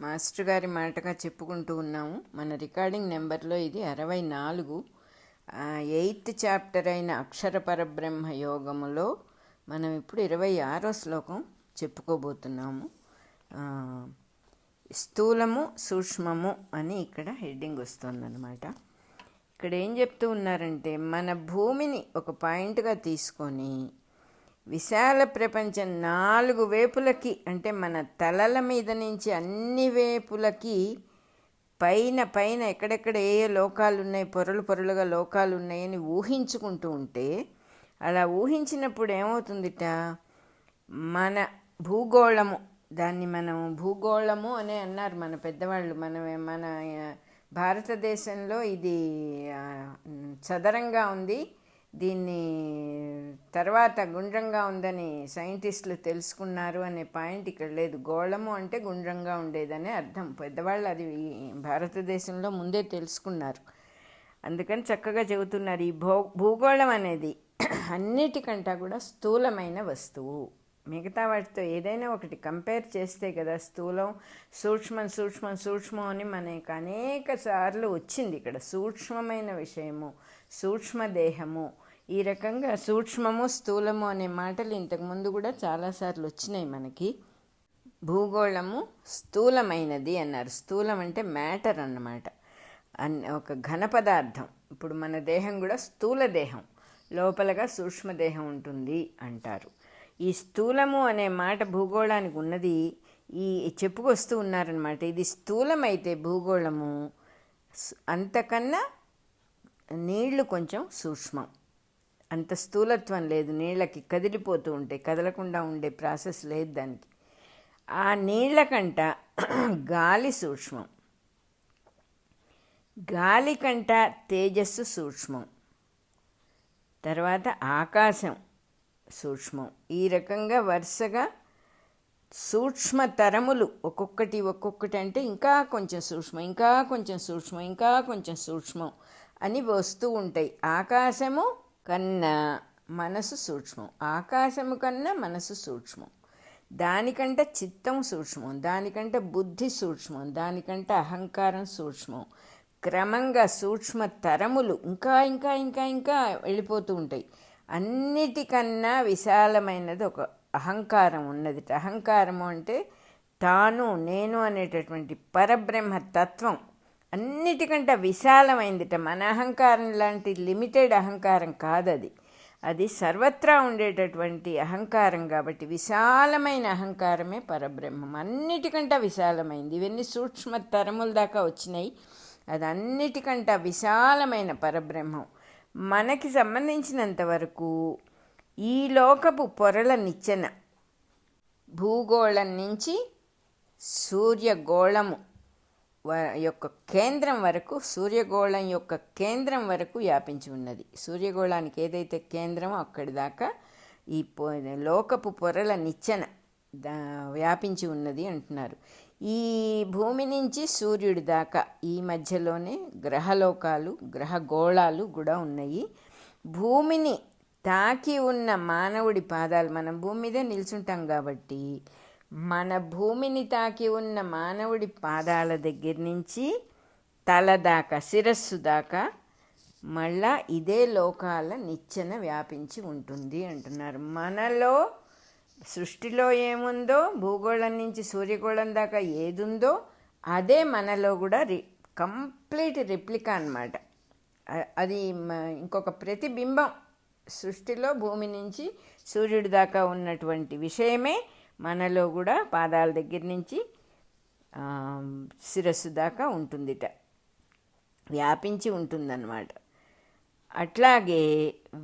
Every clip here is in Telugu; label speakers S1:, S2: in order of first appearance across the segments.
S1: మాస్టర్ గారి మాటగా చెప్పుకుంటూ ఉన్నాము. మన రికార్డింగ్ నెంబర్లో ఇది 64. 8th చాప్టర్ అయిన అక్షర పరబ్రహ్మ యోగములో మనం ఇప్పుడు 26వ శ్లోకం చెప్పుకోబోతున్నాము. స్థూలము సూక్ష్మము అని ఇక్కడ హెడ్డింగ్ వస్తుందన్నమాట. ఇక్కడ ఏం చెప్తూ ఉన్నారంటే, మన భూమిని ఒక పాయింట్గా తీసుకొని విశాల ప్రపంచం 4 వైపులకి, అంటే మన తలల మీద నుంచి అన్ని వైపులకి పైన పైన ఎక్కడెక్కడ ఏ లోకాలు ఉన్నాయి, పొరలు పొరలుగా లోకాలు ఉన్నాయని ఊహించుకుంటూ ఉంటే, అలా ఊహించినప్పుడు ఏమవుతుందిట, మన భూగోళము, దాన్ని మనం భూగోళము అనే అన్నారు మన పెద్దవాళ్ళు. మన భారతదేశంలో ఇది చదరంగా ఉంది, దీన్ని తర్వాత గుండ్రంగా ఉందని సైంటిస్టులు తెలుసుకున్నారు అనే పాయింట్ ఇక్కడ లేదు. గోళము అంటే గుండ్రంగా ఉండేదనే అర్థం. పెద్దవాళ్ళు అది భారతదేశంలో ముందే తెలుసుకున్నారు, అందుకని చక్కగా చెబుతున్నారు. ఈ భూగోళం అనేది అన్నిటికంటా కూడా స్థూలమైన వస్తువు. మిగతా వాటితో ఏదైనా ఒకటి కంపేర్ చేస్తే కదా స్థూలం, సూక్ష్మం సూక్ష్మం సూక్ష్మం అని మనకు అనేక సార్లు వచ్చింది. ఇక్కడ సూక్ష్మమైన విషయము, సూక్ష్మదేహము, ఈ రకంగా సూక్ష్మము స్థూలము అనే మాటలు ఇంతకుముందు కూడా చాలాసార్లు వచ్చినాయి మనకి. భూగోళము స్థూలమైనది అన్నారు. స్థూలం అంటే మ్యాటర్ అన్నమాట, ఒక ఘన పదార్థం. ఇప్పుడు మన దేహం కూడా స్థూల దేహం, లోపలగా సూక్ష్మదేహం ఉంటుంది అంటారు. ఈ స్థూలము అనే మాట భూగోళానికి ఉన్నది, ఈ చెప్పుకొస్తూ ఉన్నారనమాట. ఇది స్థూలమైతే భూగోళము, అంతకన్నా నీళ్లు కొంచెం సూక్ష్మం. అంత స్థూలత్వం లేదు నీళ్ళకి, కదిలిపోతూ ఉంటాయి, కదలకుండా ఉండే ప్రాసెస్ లేదు దానికి. ఆ నీళ్ల కంట గాలి సూక్ష్మం, గాలి కంట తేజస్సు సూక్ష్మం, తర్వాత ఆకాశం సూక్ష్మం. ఈ రకంగా వరుసగా సూక్ష్మతరములు ఒక్కొక్కటి అంటే ఇంకా కొంచెం సూక్ష్మం, ఇంకా కొంచెం సూక్ష్మం, ఇంకా కొంచెం సూక్ష్మం అని వస్తూ ఉంటాయి. ఆకాశము కన్నా మనసు సూక్ష్మం, ఆకాశము కన్నా మనసు సూక్ష్మం, దానికంటే చిత్తం సూక్ష్మం, దానికంటే బుద్ధి సూక్ష్మం, దానికంటే అహంకారం సూక్ష్మం. క్రమంగా సూక్ష్మ తరములు ఇంకా ఇంకా ఇంకా ఇంకా వెళ్ళిపోతూ ఉంటాయి. అన్నిటికన్నా విశాలమైనది ఒక అహంకారం ఉన్నది. అహంకారము అంటే తాను నేను అనేటటువంటి పరబ్రహ్మ తత్వం అన్నిటికంటే విశాలమైందిట. మన అహంకారం లాంటి లిమిటెడ్ అహంకారం కాదది, అది సర్వత్రా ఉండేటటువంటి అహంకారం. కాబట్టి విశాలమైన అహంకారమే పరబ్రహ్మం, అన్నిటికంటే విశాలమైంది. ఇవన్నీ సూక్ష్మ తరముల దాకా వచ్చినాయి, అది అన్నిటికంటే విశాలమైన పరబ్రహ్మం. మనకి సంబంధించినంత వరకు ఈ లోకపు పొరల నిచ్చెన భూగోళం నుంచి సూర్యగోళము యొక్క కేంద్రం వరకు, సూర్యగోళం యొక్క కేంద్రం వరకు వ్యాపించి ఉన్నది. సూర్యగోళానికి ఏదైతే కేంద్రమో అక్కడి దాకా ఈ లోకపు పొరల నిచ్చెన వ్యాపించి ఉన్నది అంటున్నారు. ఈ భూమి నుంచి సూర్యుడి దాకా ఈ మధ్యలోనే గ్రహలోకాలు, గ్రహగోళాలు కూడా ఉన్నాయి. భూమిని తాకి ఉన్న మానవుడి పాదాలు, మనం భూమి మీదే నిల్చుంటాం కాబట్టి మన భూమిని తాకి ఉన్న మానవుడి పాదాల దగ్గర నుంచి తల దాకా, శిరస్సు దాకా మళ్ళా ఇదే లోకాల నిచ్చెన వ్యాపించి ఉంటుంది అంటున్నారు. మనలో సృష్టిలో ఏముందో, భూగోళం నుంచి సూర్యగోళం దాకా ఏదుందో అదే మనలో కూడా కంప్లీట్ రిప్లికా అన్నమాట. అది ఇంకొక ప్రతిబింబం. సృష్టిలో భూమి నుంచి సూర్యుడి దాకా ఉన్నటువంటి విషయమే మనలో కూడా పాదాల దగ్గర నుంచి శిరస్సు దాకా ఉంటుందిట, వ్యాపించి ఉంటుందన్నమాట. అట్లాగే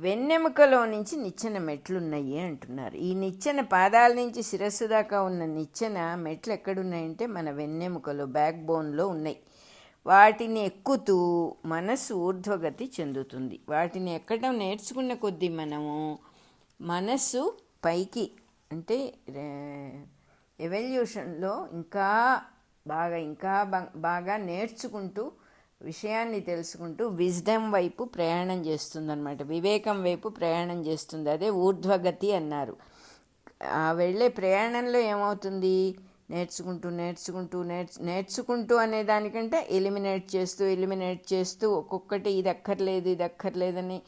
S1: వెన్నెముకలో నుంచి నిచ్చెన మెట్లున్నాయి అంటున్నారు. ఈ నిచ్చెన పాదాల నుంచి శిరస్సు దాకా ఉన్న నిచ్చెన మెట్లు ఎక్కడున్నాయంటే మన వెన్నెముకలో, బ్యాక్ బోన్లో ఉన్నాయి. వాటిని ఎక్కుతూ మనస్సు ఊర్ధ్వగతి చెందుతుంది. వాటిని ఎక్కడం నేర్చుకున్న కొద్దీ మనము మనస్సు పైకి, అంటే ఎవల్యూషన్లో ఇంకా బాగా నేర్చుకుంటూ, విషయాన్ని తెలుసుకుంటూ విజ్డమ్ వైపు ప్రయాణం చేస్తుందన్నమాట, వివేకం వైపు ప్రయాణం చేస్తుంది. అదే ఊర్ధ్వగతి అన్నారు. ఆ వెళ్ళే ప్రయాణంలో ఏమవుతుంది, నేర్చుకుంటూ అనే దానికంటే ఎలిమినేట్ చేస్తూ ఒక్కొక్కటి ఇది అక్కర్లేదని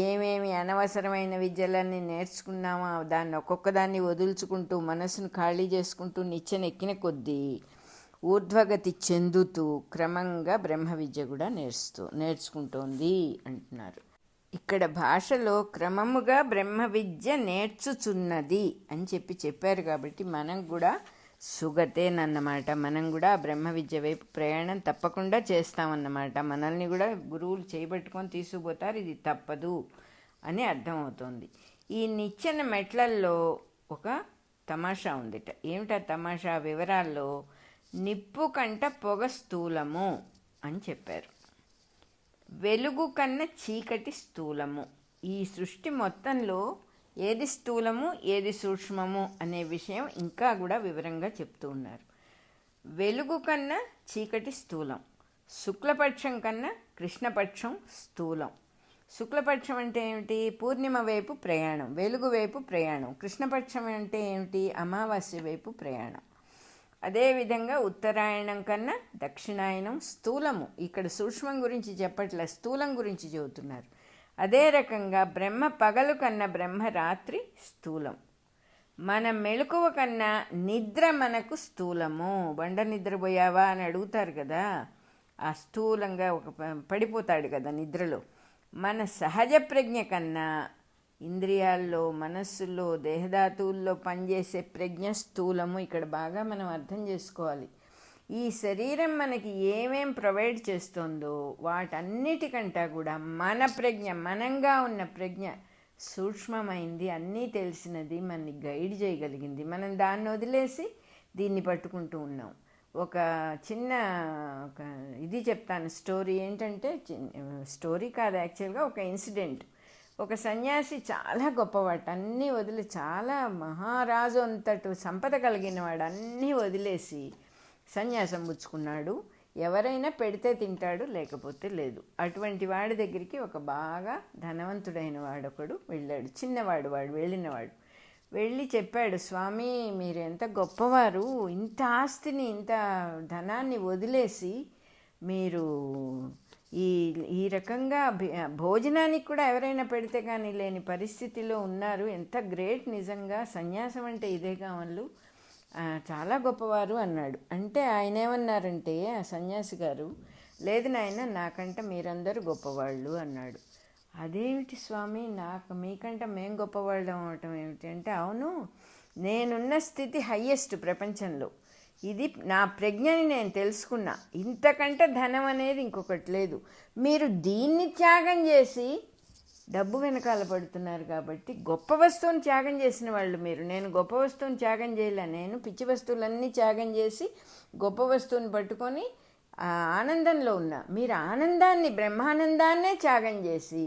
S1: ఏమేమి అనవసరమైన విద్యలన్నీ నేర్చుకున్నామో దాన్ని ఒక్కొక్కదాన్ని వదులుచుకుంటూ మనసును ఖాళీ చేసుకుంటూ నిచ్చెనెక్కిన కొద్దీ ఊర్ధ్వగతి చెందుతూ క్రమంగా బ్రహ్మ విద్య కూడా నేర్చుకుంటోంది అంటున్నారు. ఇక్కడ భాషలో క్రమముగా బ్రహ్మ విద్య నేర్చుచున్నది అని చెప్పారు కాబట్టి మనం కూడా సుగతేనన్నమాట. మనం కూడా బ్రహ్మ విద్య వైపు ప్రయాణం తప్పకుండా చేస్తామన్నమాట. మనల్ని కూడా గురువులు చేయబట్టుకొని తీసుకుపోతారు, ఇది తప్పదు అని అర్థమవుతోంది. ఈ నిచ్చెన మెట్లల్లో ఒక తమాషా ఉందిట. ఏమిటా తమాషా? వివరాల్లో నిప్పు కంట పొగ స్థూలము అని చెప్పారు. వెలుగు కన్నా చీకటి స్థూలము. ఈ సృష్టి మొత్తంలో ఏది స్థూలము ఏది సూక్ష్మము అనే విషయం ఇంకా కూడా వివరంగా చెప్తూ ఉన్నారు. వెలుగు కన్నా చీకటి స్థూలం, శుక్లపక్షం కన్నా కృష్ణపక్షం స్థూలం. శుక్లపక్షం అంటే ఏమిటి? పూర్ణిమ వైపు ప్రయాణం, వెలుగు వైపు ప్రయాణం. కృష్ణపక్షం అంటే ఏమిటి? అమావాస్య వైపు ప్రయాణం. అదేవిధంగా ఉత్తరాయణం కన్నా దక్షిణాయనం స్థూలము. ఇక్కడ సూక్ష్మం గురించి చెప్పట్లే, స్థూలం గురించి చెబుతున్నారు. అదే రకంగా బ్రహ్మ పగలు కన్నా బ్రహ్మ రాత్రి స్థూలం. మన మెలకువ కన్నా నిద్ర మనకు స్థూలము. బండ నిద్రపోయావా అని అడుగుతారు కదా, ఆ స్థూలంగా పడిపోతాడు కదా నిద్రలో. మన సహజ ప్రజ్ఞ కన్నా ఇంద్రియాల్లో, మనస్సుల్లో, దేహధాతువుల్లో పనిచేసే ప్రజ్ఞ స్థూలము. ఇక్కడ బాగా మనం అర్థం చేసుకోవాలి. ఈ శరీరం మనకి ఏమేం ప్రొవైడ్ చేస్తుందో వాటన్నిటికంటా కూడా మన ప్రజ్ఞ, మనంగా ఉన్న ప్రజ్ఞ సూక్ష్మమైంది, అన్నీ తెలిసినది, మనని గైడ్ చేయగలిగింది. మనం దాన్ని వదిలేసి దీన్ని పట్టుకుంటూ ఉన్నాం. ఒక చిన్న ఇది చెప్తాను, స్టోరీ. ఏంటంటే స్టోరీ కాదు యాక్చువల్గా, ఒక ఇన్సిడెంట్. ఒక సన్యాసి చాలా గొప్పవాడు, అన్నీ వదిలి, చాలా మహారాజు అంతటి సంపద కలిగిన వాడు, అన్నీ వదిలేసి సన్యాసం పుచ్చుకున్నాడు. ఎవరైనా పెడితే తింటాడు, లేకపోతే లేదు. అటువంటి వాడి దగ్గరికి ఒక బాగా ధనవంతుడైన వాడొకడు వెళ్ళాడు. చిన్నవాడు వాడు, వెళ్ళి చెప్పాడు, స్వామి మీరు ఎంత గొప్పవారు, ఇంత ఆస్తిని, ఇంత ధనాన్ని వదిలేసి మీరు ఈ రకంగా భోజనానికి కూడా ఎవరైనా పెడితే కానీ లేని పరిస్థితిలో ఉన్నారు. ఎంత గ్రేట్ నిజంగా, సన్యాసం అంటే ఇదేగా వాళ్ళు, చాలా గొప్పవారు అన్నాడు. అంటే ఆయన ఏమన్నారంటే, ఆ సన్యాసి గారు, లేదు నాయన, నాకంటే మీరందరూ గొప్పవాళ్ళు అన్నాడు. అదేమిటి స్వామి, మీకంటే మేం గొప్పవాళ్ళం అవటం ఏమిటి అంటే, అవును, నేనున్న స్థితి హయ్యెస్ట్ ప్రపంచంలో. ఇది నా ప్రజ్ఞని నేను తెలుసుకున్నా. ఇంతకంటే ధనం అనేది ఇంకొకటి లేదు. మీరు దీన్ని త్యాగం చేసి డబ్బు వెనకాల పడుతున్నారు కాబట్టి గొప్ప వస్తువుని త్యాగం చేసిన వాళ్ళు మీరు. నేను గొప్ప వస్తువుని త్యాగం చేయలే, నేను పిచ్చి వస్తువులన్నీ త్యాగం చేసి గొప్ప వస్తువుని పట్టుకొని ఆనందంలో ఉన్నా. మీరు ఆనందాన్ని, బ్రహ్మానందాన్నే త్యాగం చేసి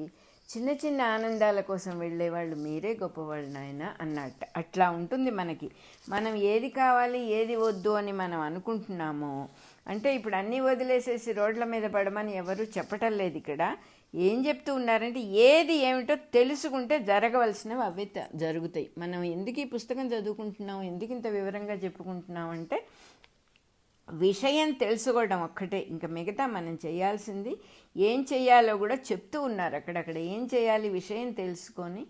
S1: చిన్న చిన్న ఆనందాల కోసం వెళ్ళేవాళ్ళు మీరే గొప్పవాళ్ళు నాయన అన్నట్టు. అట్లా ఉంటుంది మనకి. మనం ఏది కావాలి ఏది వద్దు అని మనం అనుకుంటున్నామో, అంటే ఇప్పుడు అన్నీ వదిలేసేసి రోడ్ల మీద పడమని ఎవరు చెప్పటం లేదు. ఇక్కడ ఏం చెప్తూ ఉన్నారంటే, ఏది ఏమిటో తెలుసుకుంటే జరగవలసినవి అవే జరుగుతాయి. మనం ఎందుకు ఈ పుస్తకం చదువుకుంటున్నాం, ఎందుకు ఇంత వివరంగా చెప్పుకుంటున్నాం అంటే, విషయం తెలుసుకోవడం ఒక్కటే. ఇంకా మిగతా మనం చేయాల్సింది ఏం చేయాలో కూడా చెప్తూ ఉన్నారు అక్కడక్కడ. ఏం చేయాలి? విషయం తెలుసుకొని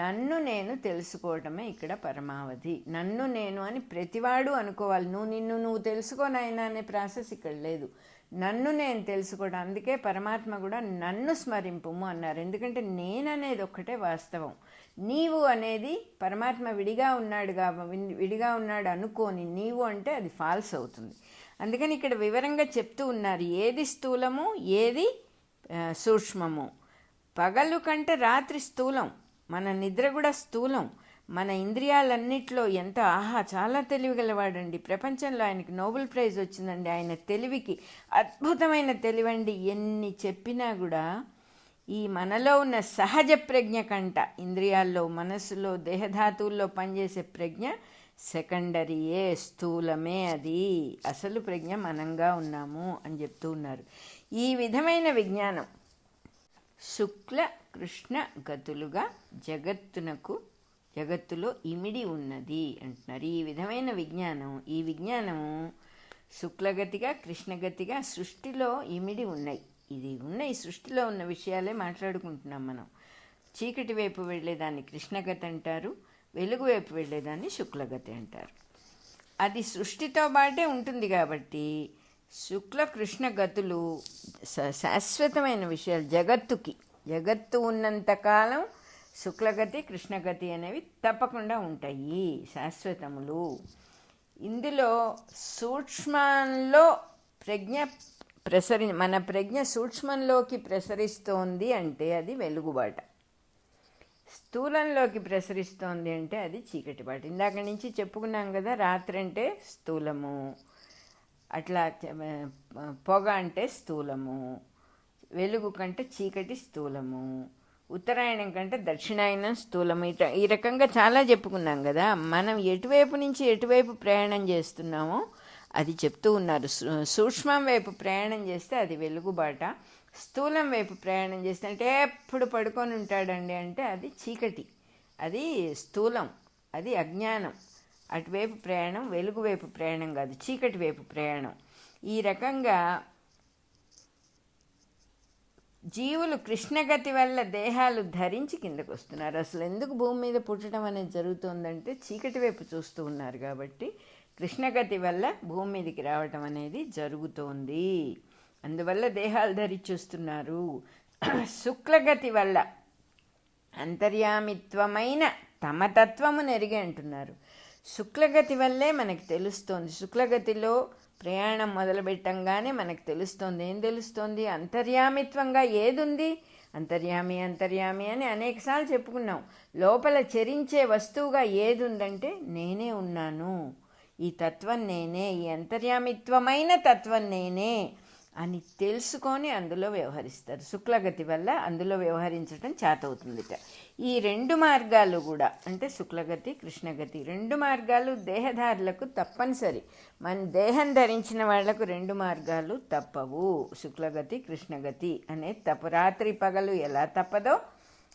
S1: నన్ను నేను తెలుసుకోవడమే ఇక్కడ పరమావధి. నన్ను నేను అని ప్రతివాడు అనుకోవాలి. నువ్వు తెలుసుకోనైనా అనే ప్రాసెస్ ఇక్కడ లేదు. నన్ను నేను తెలుసుకోవడం. అందుకే పరమాత్మ కూడా నన్ను స్మరింపుము అన్నారు. ఎందుకంటే నేను అనేది ఒక్కటే వాస్తవం. నీవు అనేది పరమాత్మ విడిగా ఉన్నాడు అనుకోని నీవు అంటే అది ఫాల్స్ అవుతుంది. అందుకని ఇక్కడ వివరంగా చెప్తూ ఉన్నారు, ఏది స్థూలము ఏది సూక్ష్మము. పగలు కంటే రాత్రి స్థూలం, మన నిద్ర కూడా స్థూలం. మన ఇంద్రియాలన్నిట్లో ఎంత చాలా తెలివిగలవాడండి. ప్రపంచంలో ఆయనకి నోబెల్ ప్రైజ్ వచ్చిందండి. ఆయన తెలివికి అద్భుతమైన తెలివండి. ఎన్ని చెప్పినా కూడా ఈ మనలో ఉన్న సహజ ప్రజ్ఞ కంట, ఇంద్రియాల్లో, మనస్సులో, దేహధాతువుల్లో పనిచేసే ప్రజ్ఞ సెకండరీయే, స్థూలమే. అది అసలు ప్రజ్ఞ మనంగా ఉన్నాము అని చెప్తూ ఉన్నారు. ఈ విధమైన విజ్ఞానం శుక్ల కృష్ణ గతులుగా జగత్తునకు జగత్తులో ఇమిడి ఉన్నది అంటున్నారు. ఈ విధమైన విజ్ఞానము శుక్లగతిగా కృష్ణగతిగా సృష్టిలో ఇమిడి ఉన్నాయి. ఈ సృష్టిలో ఉన్న విషయాలే మాట్లాడుకుంటున్నాం మనం. చీకటి వైపు వెళ్ళేదాన్ని కృష్ణగతి అంటారు, వెలుగు వైపు వెళ్ళేదాన్ని శుక్లగతి అంటారు. అది సృష్టితో పాటే ఉంటుంది కాబట్టి శుక్ల కృష్ణ గతులు శాశ్వతమైన విషయాలు. జగత్తు ఉన్నంతకాలం శుక్లగతి కృష్ణగతి అనేవి తప్పకుండా ఉంటాయి, శాశ్వతములు. ఇందులో సూక్ష్మంలో మన ప్రజ్ఞ సూక్ష్మంలోకి ప్రసరిస్తోంది అంటే అది వెలుగుబాట, స్థూలంలోకి ప్రసరిస్తోంది అంటే అది చీకటి బాట. ఇందాక నుంచి చెప్పుకున్నాం కదా, రాత్రి అంటే స్థూలము, అట్లా పొగ అంటే స్థూలము, వెలుగు కంటే చీకటి స్థూలము, ఉత్తరాయణం కంటే దక్షిణాయనం స్థూలము. ఈ రకంగా చాలా చెప్పుకున్నాం కదా. మనం ఎటువైపు నుంచి ఎటువైపు ప్రయాణం చేస్తున్నామో అది చెప్తూ ఉన్నారు. సూక్ష్మం వైపు ప్రయాణం చేస్తే అది వెలుగుబాట, స్థూలం వైపు ప్రయాణం చేస్తే అంటే ఎప్పుడు పడుకొని ఉంటాడండి అంటే అది చీకటి, అది స్థూలం, అది అజ్ఞానం. అటువైపు ప్రయాణం వెలుగు వైపు ప్రయాణం కాదు, చీకటి వైపు ప్రయాణం. ఈ రకంగా జీవులు కృష్ణగతి వల్ల దేహాలు ధరించి కిందకు వస్తున్నారు. అసలు ఎందుకు భూమి మీద పుట్టడం అనేది జరుగుతుందంటే చీకటి వైపు చూస్తూ ఉన్నారు కాబట్టి కృష్ణగతి వల్ల భూమి మీదకి రావటం అనేది జరుగుతోంది. అందువల్ల దేహాలు ధరించి చూస్తున్నారు. శుక్లగతి వల్ల అంతర్యామిత్వమైన తమ తత్వమును ఎరిగి అంటున్నారు. శుక్లగతి వల్లే మనకు తెలుస్తోంది. శుక్లగతిలో ప్రయాణం మొదలుపెట్టంగానే మనకు తెలుస్తోంది. ఏం తెలుస్తోంది? అంతర్యామిత్వంగా ఏదుంది? అంతర్యామి అని అనేకసార్లు చెప్పుకున్నాం. లోపల చరించే వస్తువుగా ఏది ఉందంటే నేనే ఉన్నాను, ఈ తత్వం నేనే, ఈ అంతర్యామిత్వమైన తత్వం నేనే అని తెలుసుకొని అందులో వ్యవహరిస్తారు. శుక్లగతి వల్ల అందులో వ్యవహరించడం చేతవుతుందిట. ఈ రెండు మార్గాలు కూడా అంటే శుక్లగతి కృష్ణగతి రెండు మార్గాలు దేహధారులకు తప్పనిసరి. మన దేహం ధరించిన వాళ్లకు రెండు మార్గాలు తప్పవు. శుక్లగతి కృష్ణగతి అనేది తప్పు. రాత్రి పగలు ఎలా తప్పదో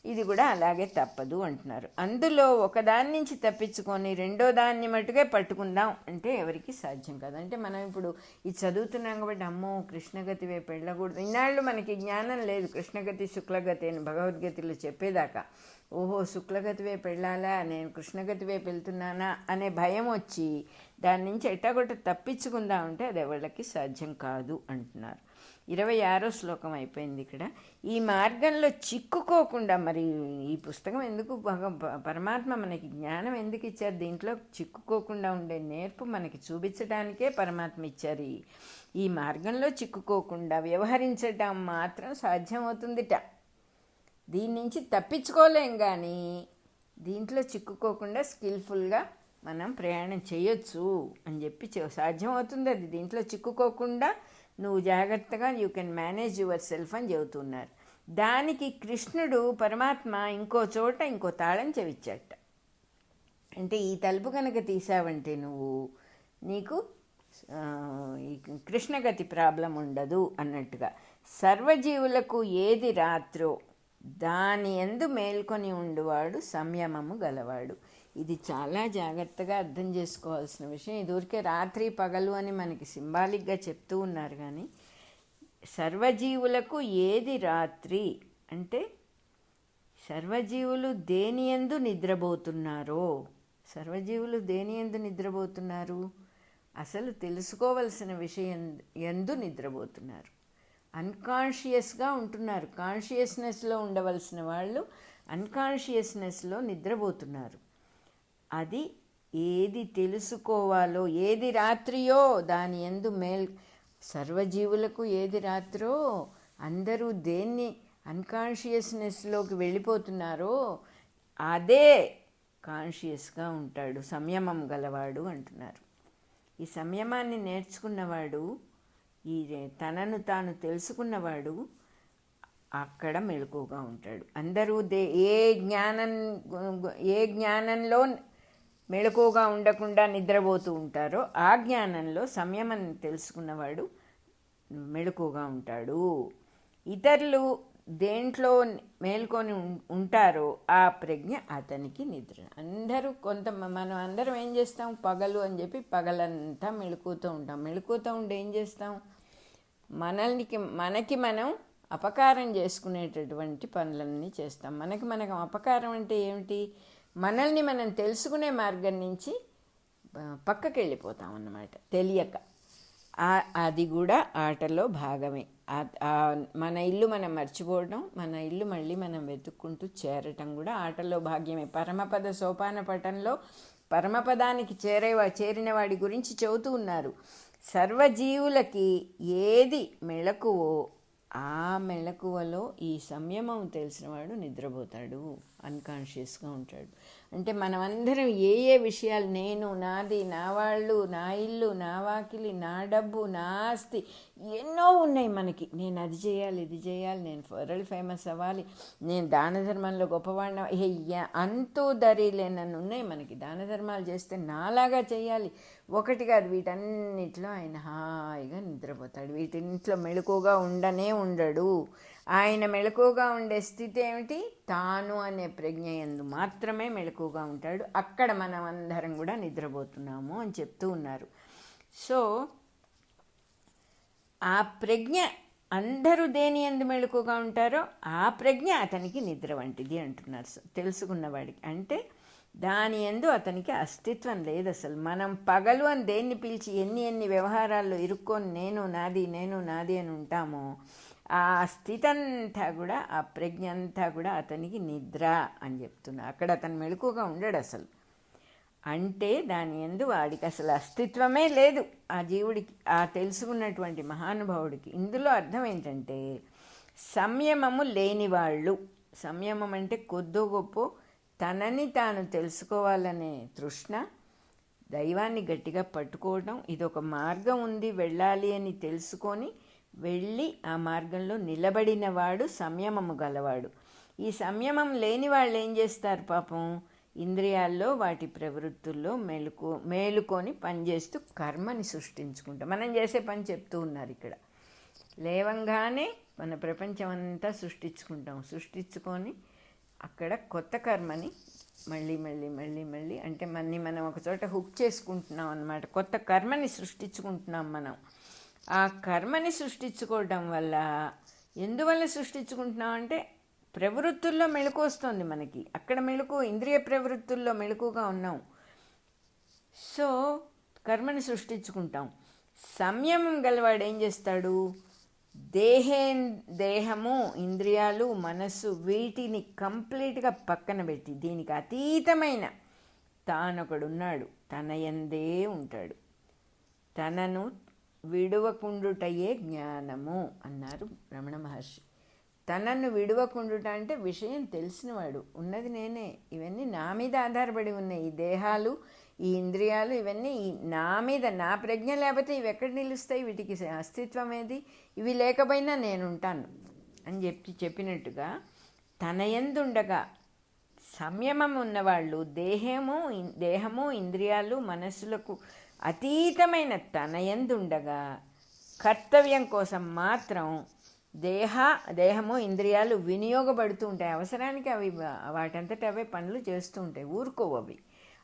S1: ఇది కూడా అలాగే తప్పదు అంటున్నారు. అందులో ఒకదాని నుంచి తప్పించుకొని రెండో దాన్ని మటుకే పట్టుకుందాం అంటే ఎవరికి సాధ్యం కాదు. అంటే మనం ఇప్పుడు ఇది చదువుతున్నాం కాబట్టి అమ్మో కృష్ణగతి వైపు వెళ్ళకూడదు. ఇన్నాళ్ళు మనకి జ్ఞానం లేదు కృష్ణగతి శుక్లగతి అని భగవద్గీతలో చెప్పేదాకా. ఓహో శుక్లగతి వైపు వెళ్ళాలా, నేను కృష్ణగతి వైపు వెళ్తున్నానా అనే భయం వచ్చి దాని నుంచి ఎట్టాగొట్ట తప్పించుకుందాం అంటే అది ఎవరికి సాధ్యం కాదు అంటున్నారు. 26వ శ్లోకం అయిపోయింది ఇక్కడ. ఈ మార్గంలో చిక్కుకోకుండా, మరి ఈ పుస్తకం ఎందుకు పరమాత్మ మనకి జ్ఞానం ఎందుకు ఇచ్చారు? దీంట్లో చిక్కుకోకుండా ఉండే నేర్పు మనకి చూపించడానికే పరమాత్మ ఇచ్చారు. ఈ మార్గంలో చిక్కుకోకుండా వ్యవహరించటం మాత్రం సాధ్యమవుతుందిట. దీని నుంచి తప్పించుకోలేం, కానీ దీంట్లో చిక్కుకోకుండా స్కిల్ఫుల్గా మనం ప్రయాణం చేయొచ్చు అని చెప్పి సాధ్యమవుతుంది. అది దీంట్లో చిక్కుకోకుండా నువ్వు జాగ్రత్తగా you can manage your self అని చెబుతున్నారు. దానికి కృష్ణుడు పరమాత్మ ఇంకో చోట ఇంకో తాళం చెవిచ్చాట. అంటే ఈ తలుపు కనుక తీసావంటే నీకు ఈ కృష్ణగతి ప్రాబ్లం ఉండదు అన్నట్టుగా. సర్వజీవులకు ఏది రాత్రో దాని యందు మేల్కొని ఉండువాడు సంయమము గలవాడు. ఇది చాలా జాగ్రత్తగా అర్థం చేసుకోవాల్సిన విషయం. ఇదివరకే రాత్రి పగలు అని మనకి సింబాలిక్గా చెప్తూ ఉన్నారు, కానీ సర్వజీవులకు ఏది రాత్రి అంటే సర్వజీవులు దేని యందు నిద్రపోతున్నారో, సర్వజీవులు దేని యందు నిద్రపోతున్నారు? అసలు తెలుసుకోవలసిన విషయం యందు నిద్రపోతున్నారు. అన్కాన్షియస్గా ఉంటున్నారు. కాన్షియస్నెస్లో ఉండవలసిన వాళ్ళు అన్కాన్షియస్నెస్లో నిద్రపోతున్నారు. అది ఏది తెలుసుకోవాలో, ఏది రాత్రియో దాని యందు సర్వజీవులకు ఏది రాత్రో, అందరూ దేన్ని అన్కాన్షియస్నెస్లోకి వెళ్ళిపోతున్నారో అదే కాన్షియస్గా ఉంటాడు, సంయమం గలవాడు అంటున్నారు. ఈ సంయమాన్ని నేర్చుకున్నవాడు, ఈ తనను తాను తెలుసుకున్నవాడు అక్కడ మెలకువగా ఉంటాడు. అందరూ ఏ జ్ఞానంలో మెలకువగా ఉండకుండా నిద్రపోతూ ఉంటారో ఆ జ్ఞానంలో సంయమం తెలుసుకున్నవాడు మెలకువగా ఉంటాడు. ఇతరులు దేంట్లో మేల్కొని ఉంటారో ఆ ప్రజ్ఞ అతనికి నిద్ర. అందరూ మనం అందరం ఏం చేస్తాం, పగలు అని చెప్పి పగలంతా మెళుకుతూ ఉంటాం. మెళుకుతూ ఉండి ఏం చేస్తాం, మనకి మనం అపకారం చేసుకునేటటువంటి పనులన్నీ చేస్తాం. మనకు అపకారం అంటే ఏమిటి, మనల్ని మనం తెలుసుకునే మార్గం నుంచి పక్కకి వెళ్ళిపోతాం అన్నమాట తెలియక. అది కూడా ఆటలో భాగమే. మన ఇల్లు మనం మర్చిపోవడం, మన ఇల్లు మళ్ళీ మనం వెతుక్కుంటూ చేరటం కూడా ఆటలో భాగ్యమే. పరమపద సోపాన పటంలో పరమపదానికి చేరిన వాడి గురించి చెబుతూ ఉన్నారు. సర్వజీవులకి ఏది మెళకువో ఆ మెళకువలో ఈ సంయమం తెలిసినవాడు నిద్రపోతాడు, అన్కాన్షియస్గా ఉంటాడు. అంటే మనమందరం ఏ విషయాలు, నేను, నాది, నా వాళ్ళు, నా ఇల్లు, నా వాకిలి, నా డబ్బు, నా ఆస్తి, ఎన్నో ఉన్నాయి మనకి. నేను అది చేయాలి, ఇది చేయాలి, నేను వరల్డ్ ఫేమస్ అవ్వాలి, నేను దాన ధర్మంలో గొప్పవాడిన, అంతూ దరి లేనన్ను ఉన్నాయి మనకి. దాన ధర్మాలు చేస్తే నాలాగా చేయాలి, ఒకటి కాదు. వీటన్నిటిలో ఆయన హాయిగా నిద్రపోతాడు. వీటింట్లో మెళకువగా ఉండడు. ఆయన మెళకువగా ఉండే స్థితి ఏమిటి, తాను అనే ప్రజ్ఞ యందు మాత్రమే మెళకువగా ఉంటాడు. అక్కడ మనం అందరం కూడా నిద్రపోతున్నాము అని చెప్తూ ఉన్నారు. సో ఆ ప్రజ్ఞ, అందరూ దేని యందు మెళకువగా ఉంటారో ఆ ప్రజ్ఞ అతనికి నిద్ర వంటిది అంటున్నారు తెలుసుకున్నవాడికి. అంటే దాని యందు అతనికి అస్తిత్వం లేదు అసలు. మనం పగలు అని దేన్ని పిలిచి ఎన్ని వ్యవహారాల్లో ఇరుక్కొని నేను నాది అని ఉంటామో ఆ స్థితి అంతా కూడా, ఆ ప్రజ్ఞ అంతా కూడా అతనికి నిద్ర అని చెప్తున్నా. అక్కడ అతను మెళకువగా ఉండడు అసలు. అంటే దాని యందు వాడికి అసలు అస్తిత్వమే లేదు, ఆ జీవుడికి, ఆ తెలుసుకున్నటువంటి మహానుభావుడికి. ఇందులో అర్థం ఏంటంటే సంయమము లేనివాళ్ళు. సంయమం అంటే కొద్దో గొప్ప తనని తాను తెలుసుకోవాలనే తృష్ణ, దైవాన్ని గట్టిగా పట్టుకోవడం, ఇదొక మార్గం ఉంది వెళ్ళాలి అని తెలుసుకొని వెళ్ళి ఆ మార్గంలో నిలబడినవాడు సంయమము గలవాడు. ఈ సంయమం లేని వాళ్ళు ఏం చేస్తారు పాపం, ఇంద్రియాల్లో వాటి ప్రవృత్తుల్లో మేలుకొని పనిచేస్తూ కర్మని సృష్టించుకుంటాం. మనం చేసే పని చెప్తూ ఉన్నారు ఇక్కడ. లేవంగానే మన ప్రపంచం అంతా సృష్టించుకొని అక్కడ కొత్త కర్మని మళ్ళీ అంటే మనం ఒక చోట హుక్ చేసుకుంటున్నాం అన్నమాట. కొత్త కర్మని సృష్టించుకుంటున్నాం మనం. ఆ కర్మని సృష్టించుకోవడం వల్ల, ఎందువల్ల సృష్టించుకుంటున్నాం అంటే ప్రవృత్తుల్లో మెళుకు వస్తుంది మనకి. అక్కడ మెళుకు, ఇంద్రియ ప్రవృత్తుల్లో మెళుకుగా ఉన్నాం. సో కర్మని సృష్టించుకుంటాం. సంయమం గలవాడు ఏం చేస్తాడు, దేహము, ఇంద్రియాలు, మనస్సు వీటిని కంప్లీట్గా పక్కన పెట్టి దీనికి అతీతమైన తానొకడున్నాడు, తన యందే ఉంటాడు. తనను విడువకుండుటయే జ్ఞానము అన్నారు రమణ మహర్షి. తనను విడువకుండుట అంటే విషయం తెలిసినవాడు, ఉన్నది నేనే, ఇవన్నీ నా మీద ఆధారపడి ఉన్నాయి, ఈ దేహాలు, ఈ ఇంద్రియాలు, ఇవన్నీ నా మీద, నా ప్రజ్ఞ లేకపోతే ఇవి ఎక్కడ నిలుస్తాయి, వీటికి అస్తిత్వం ఏది, ఇవి లేకపోయినా నేనుంటాను అని చెప్పినట్టుగా తన యందుండగా సంయమం ఉన్నవాళ్ళు దేహము, ఇంద్రియాలు, మనస్సులకు అతీతమైన తన యందుండగా కర్తవ్యం కోసం మాత్రం దేహము, ఇంద్రియాలు వినియోగపడుతూ ఉంటాయి. అవసరానికి అవి వాటంతట అవే పనులు చేస్తూ ఉంటాయి, ఊరుకోవు. అవి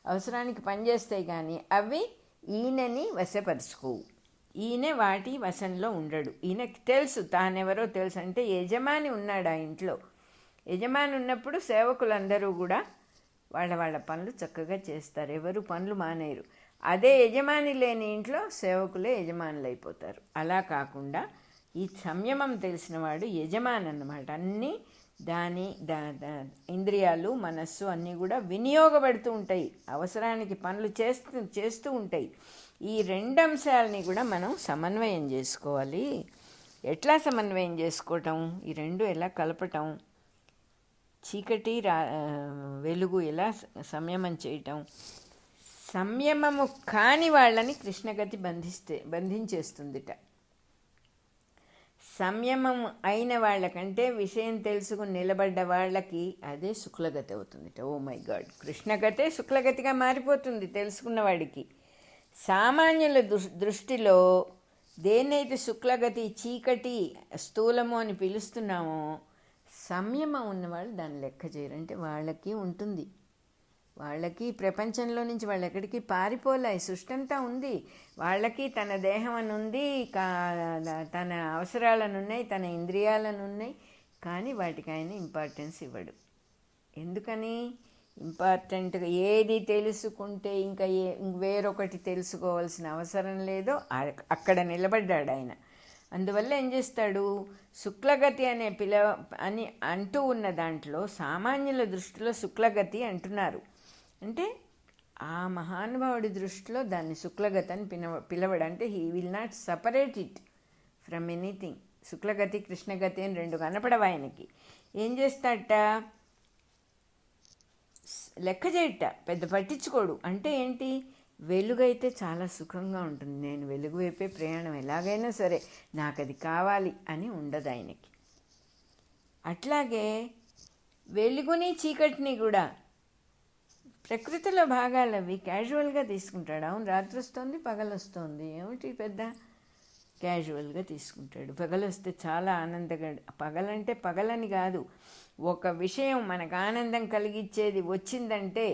S1: అవసరానికి పనిచేస్తాయి కానీ అవి ఈయనని వశపరుచుకోవు. ఈయన వాటి వశంలో ఉండడు. ఈయనకి తెలుసు తానెవరో తెలుసు. అంటే యజమాని ఉన్నాడు ఆ ఇంట్లో. యజమాని ఉన్నప్పుడు సేవకులందరూ కూడా వాళ్ళ పనులు చక్కగా చేస్తారు, ఎవరు పనులు మానేరు. అదే యజమాని లేని ఇంట్లో సేవకులే యజమానులు అయిపోతారు. అలా కాకుండా ఈ సంయమం తెలిసినవాడు యజమాని అన్నమాట. అన్నీ ఇంద్రియాలు, మనస్సు అన్నీ కూడా వినియోగపడుతూ ఉంటాయి, అవసరానికి పనులు చేస్తూ ఉంటాయి. ఈ రెండు అంశాలని కూడా మనం సమన్వయం చేసుకోవాలి. ఎట్లా సమన్వయం చేసుకోవటం, ఈ రెండు ఎలా కలపటం, చీకటి వెలుగు ఎలా సంయమం చేయటం. సంయమము కాని వాళ్ళని కృష్ణగతి బంధించేస్తుందిట. సంయమం అయిన వాళ్ళకంటే విషయం తెలుసుకుని నిలబడ్డ వాళ్ళకి అదే శుక్లగతి అవుతుందిట. ఓ మై గాడ్, కృష్ణగతే శుక్లగతిగా మారిపోతుంది తెలుసుకున్నవాడికి. సామాన్యుల దృష్టిలో దేన్నైతే శుక్లగతి, చీకటి, స్థూలము అని పిలుస్తున్నామో సంయమం ఉన్నవాళ్ళు దాన్ని లెక్క చేయరు. అంటే వాళ్ళకి ఉంటుంది, వాళ్ళకి ప్రపంచంలో నుంచి వాళ్ళు ఎక్కడికి పారిపోలే, సృష్టి అంతా ఉంది వాళ్ళకి. తన దేహం అని ఉంది, తన అవసరాలనున్నాయి, తన ఇంద్రియాలనున్నాయి. కానీ వాటికి ఆయన ఇంపార్టెన్స్ ఇవ్వడు. ఎందుకని? ఇంపార్టెంట్గా ఏది తెలుసుకుంటే ఇంకా వేరొకటి తెలుసుకోవాల్సిన అవసరం లేదో అక్కడ నిలబడ్డాడు ఆయన. అందువల్ల ఏం చేస్తాడు, శుక్లగతి అనే అని అంటూ ఉన్న దాంట్లో సామాన్యుల దృష్టిలో శుక్లగతి అంటున్నారు. అంటే ఆ మహానుభావుడి దృష్టిలో దాన్ని శుక్లగతి అని పిలవడు. అంటే he will not separate it from anything. శుక్లగతి కృష్ణగతి అని రెండు కనపడవు ఆయనకి. ఏం చేస్తాడట, లెక్క చేయట, పెద్ద పట్టించుకోడు. అంటే ఏంటి, వెలుగైతే చాలా సుఖంగా ఉంటుంది, నేను వెలుగు వైపే ప్రయాణం, ఎలాగైనా సరే నాకు అది కావాలి అని ఉండదు ఆయనకి. అట్లాగే వెలుగుని చీకటిని కూడా ప్రకృతిలో భాగాలు అవి క్యాజువల్గా తీసుకుంటాడు. అవును, రాత్రి వస్తుంది, పగలు వస్తుంది, ఏమిటి పెద్ద క్యాజువల్గా తీసుకుంటాడు. పగలు వస్తే చాలా ఆనందంగా, పగలంటే పగలని కాదు, ఒక విషయం మనకు ఆనందం కలిగించేది వచ్చిందంటే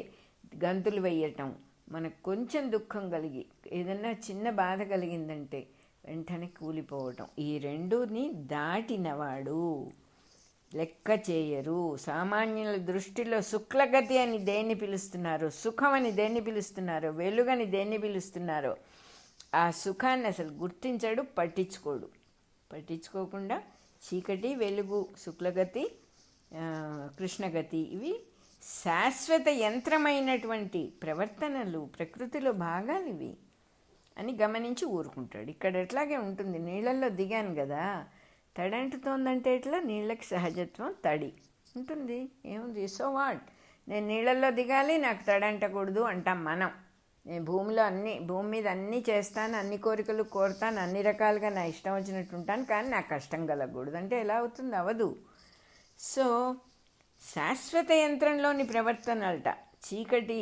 S1: గంతులు వేయటం, మనకు కొంచెం దుఃఖం కలిగి ఏదన్నా చిన్న బాధ కలిగిందంటే వెంటనే కూలిపోవటం, ఈ రెండుని దాటినవాడు లెక్క చేయరు. సామాన్యుల దృష్టిలో శుక్లగతి అని దేన్ని పిలుస్తున్నారు, సుఖం అని దేన్ని పిలుస్తున్నారు, వెలుగని దేన్ని పిలుస్తున్నారు, ఆ సుఖాన్ని అసలు గుర్తించడు, పట్టించుకోకుండా చీకటి వెలుగు, శుక్లగతి కృష్ణగతి ఇవి శాశ్వత యంత్రమైనటువంటి ప్రవర్తనలు, ప్రకృతిలో భాగాలు ఇవి అని గమనించి ఊరుకుంటాడు. ఇక్కడ ఎట్లాగే ఉంటుంది, నీళ్ళల్లో దిగాను కదా, తడి అంటుతోందంటే ఎట్లా, నీళ్ళకి సహజత్వం తడి ఉంటుంది, ఏముంది, సో వాట్, నేను నీళ్ళల్లో దిగాలి, నాకు తడి అంటకూడదు అంటాం మనం. నేను భూమి మీద అన్నీ చేస్తాను, అన్ని కోరికలు కోరుతాను, అన్ని రకాలుగా నా ఇష్టం వచ్చినట్టు ఉంటాను, కానీ నాకు కష్టం కలగకూడదు అంటే ఎలా అవుతుంది, అవదు. సో శాశ్వత యంత్రంలోని ప్రవర్తనలట చీకటి,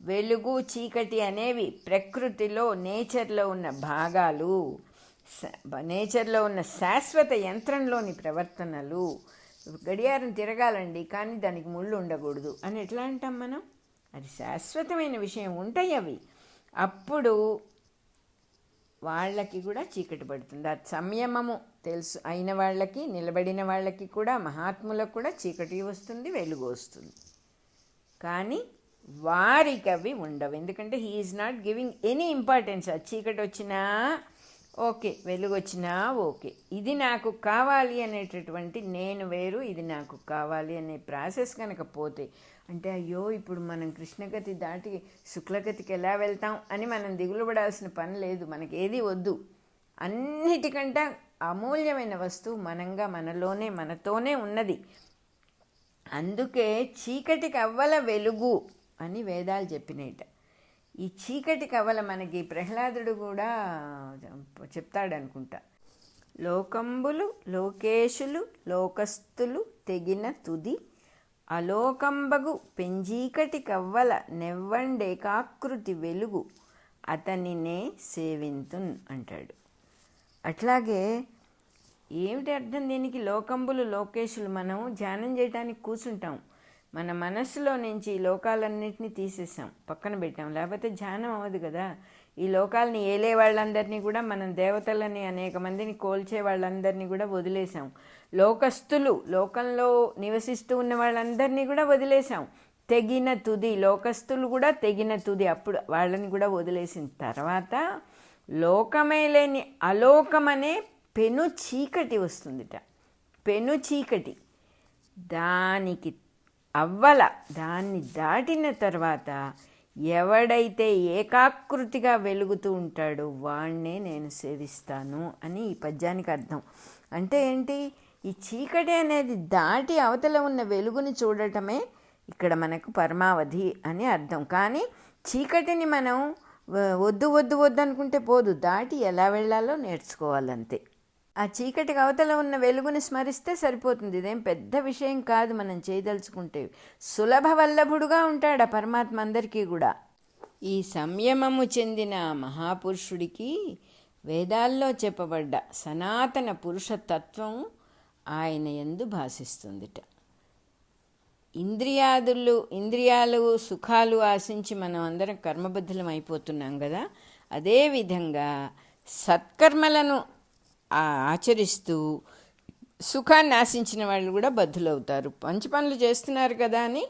S1: వెలుగు, చీకటి అనేవి ప్రకృతిలో నేచర్లో ఉన్న భాగాలు, నేచర్లో ఉన్న శాశ్వత యంత్రంలోని ప్రవర్తనలు. గడియారం తిరగాలండి కానీ దానికి ముళ్ళు ఉండకూడదు అని ఎట్లా అంటాం మనం, అది శాశ్వతమైన విషయం, ఉంటాయి అవి. అప్పుడు వాళ్ళకి కూడా చీకటి పడుతుంది. అది సంయమము తెలుసు అయిన వాళ్ళకి, నిలబడిన వాళ్ళకి కూడా, మహాత్ములకు కూడా చీకటి వస్తుంది, వెలుగు వస్తుంది. కానీ వారికి అవి ఉండవు. ఎందుకంటే he is not giving any importance. అది చీకటి వచ్చినా ఓకే, వెలుగు వచ్చినా ఓకే, ఇది నాకు కావాలి అనేటటువంటి నేను వేరు, ఇది నాకు కావాలి అనే ప్రాసెస్ కనుక పోతే, అంటే అయ్యో ఇప్పుడు మనం కృష్ణగతి దాటి శుక్లగతికి ఎలా వెళ్తాం అని మనం దిగులు పడాల్సిన పని లేదు. మనకి ఏది వద్దు, అన్నిటికంటే అమూల్యమైన వస్తువు మనంగా మనతోనే ఉన్నది. అందుకే చీకటికి అవ్వల వెలుగు అని వేదాలు చెప్పినట. ఈ చీకటి కవల మనకి ప్రహ్లాదుడు కూడా చెప్తాడనుకుంటా, లోకంబులు లోకేశులు లోకస్తులు తెగిన తుది అలోకంబగు పెంజీకటి కవ్వల నెవ్వండేకాకృతి వెలుగు అతనినే సేవింతున్ అంటాడు. అట్లాగే ఏమిటి అర్థం దీనికి, లోకంబులు లోకేశులు, మనం ధ్యానం చేయడానికి కూర్చుంటాం, మన మనస్సులో నుంచి ఈ లోకాలన్నింటినీ తీసేసాం, పక్కన పెట్టాం, లేకపోతే ధ్యానం అవ్వదు కదా. ఈ లోకాలని ఏలే వాళ్ళందరినీ కూడా, మనం దేవతలని అనేక మందిని కోల్చే వాళ్ళందరినీ కూడా వదిలేసాం. లోకస్తులు, లోకంలో నివసిస్తూ ఉన్న వాళ్ళందరినీ కూడా వదిలేసాం. తెగిన తుది, లోకస్తులు కూడా తెగిన తుది, అప్పుడు వాళ్ళని కూడా వదిలేసిన తర్వాత లోకమే లేని అలోకమనే పెను చీకటి వస్తుందిట. పెను చీకటి, దానికి అవ్వల, దాన్ని దాటిన తర్వాత ఎవడైతే ఏకాకృతిగా వెలుగుతూ ఉంటాడో వాణ్ణే నేను సేవిస్తాను అని ఈ పద్యానికి అర్థం. అంటే ఏంటి, ఈ చీకటి అనేది దాటి అవతల ఉన్న వెలుగుని చూడటమే ఇక్కడ మనకు పరమావధి అని అర్థం. కానీ చీకటిని మనం వద్దు వద్దు వద్దు అనుకుంటే పోదు, దాటి ఎలా వెళ్ళాలో నేర్చుకోవాలంతే. ఆ చీకటికి అవతల ఉన్న వెలుగుని స్మరిస్తే సరిపోతుంది, ఇదేం పెద్ద విషయం కాదు. మనం చేయదలుచుకుంటే సులభ వల్లభుడుగా ఉంటాడు ఆ పరమాత్మ అందరికీ కూడా. ఈ సంయమము చెందిన మహాపురుషుడికి వేదాల్లో చెప్పబడ్డ సనాతన పురుషతత్వం ఆయన యందు భాసిస్తుందిట. ఇంద్రియాలు సుఖాలు ఆశించి మనం అందరం కర్మబద్ధులం అయిపోతున్నాం కదా. అదేవిధంగా సత్కర్మలను ఆచరిస్తూ సుఖాన్ని ఆశించిన వాళ్ళు కూడా బద్ధులవుతారు. మంచి పనులు చేస్తున్నారు కదా అని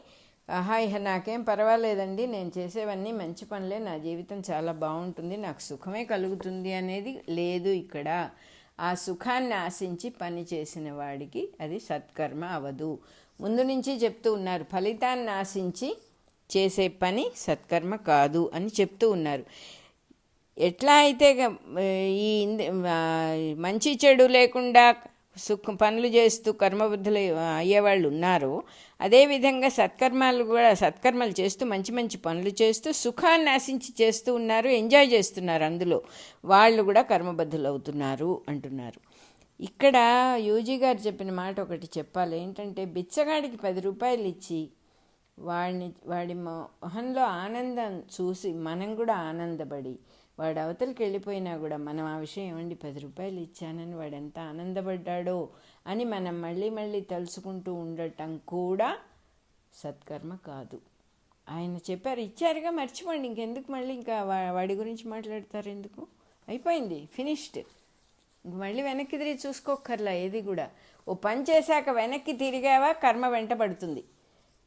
S1: ఇహ నాకేం పర్వాలేదండి, నేను చేసేవన్నీ మంచి పనులే, నా జీవితం చాలా బాగుంటుంది, నాకు సుఖమే కలుగుతుంది అనేది లేదు ఇక్కడ. ఆ సుఖాన్ని ఆశించి పని చేసిన వాడికి అది సత్కర్మ అవదు. ముందు నుంచి చెప్తూ ఉన్నారు, ఫలితాన్ని ఆశించి చేసే పని సత్కర్మ కాదు అని చెప్తూ ఉన్నారు. ఎట్లా అయితే ఈ మంచి చెడు లేకుండా పనులు చేస్తూ కర్మబుద్ధులు అయ్యేవాళ్ళు ఉన్నారో, అదేవిధంగా సత్కర్మలు చేస్తూ మంచి మంచి పనులు చేస్తూ సుఖాన్ని ఆశించి చేస్తూ ఉన్నారు, ఎంజాయ్ చేస్తున్నారు, అందులో వాళ్ళు కూడా కర్మబద్ధులు అవుతున్నారు అంటున్నారు. ఇక్కడ యూజీ గారు చెప్పిన మాట ఒకటి చెప్పాలి. ఏంటంటే, బిచ్చగాడికి 10 రూపాయలు ఇచ్చి వాడి మొహంలో ఆనందం చూసి మనం కూడా ఆనందపడి, వాడు అవతలికి వెళ్ళిపోయినా కూడా మనం ఆ విషయం ఏమండి 10 రూపాయలు ఇచ్చానని వాడు ఎంత ఆనందపడ్డాడో అని మనం మళ్ళీ మళ్ళీ తలుచుకుంటూ ఉండటం కూడా సత్కర్మ కాదు. ఆయన చెప్పారు, ఇచ్చారుగా మర్చిపోండి, ఇంకెందుకు మళ్ళీ ఇంకా వాడి గురించి మాట్లాడతారు ఎందుకు, అయిపోయింది, ఫినిష్డ్. ఇంక మళ్ళీ వెనక్కి తిరిగి చూసుకోక్కర్లా ఏది కూడా. ఓ పని చేశాక వెనక్కి తిరిగావా కర్మ వెంటబడుతుంది,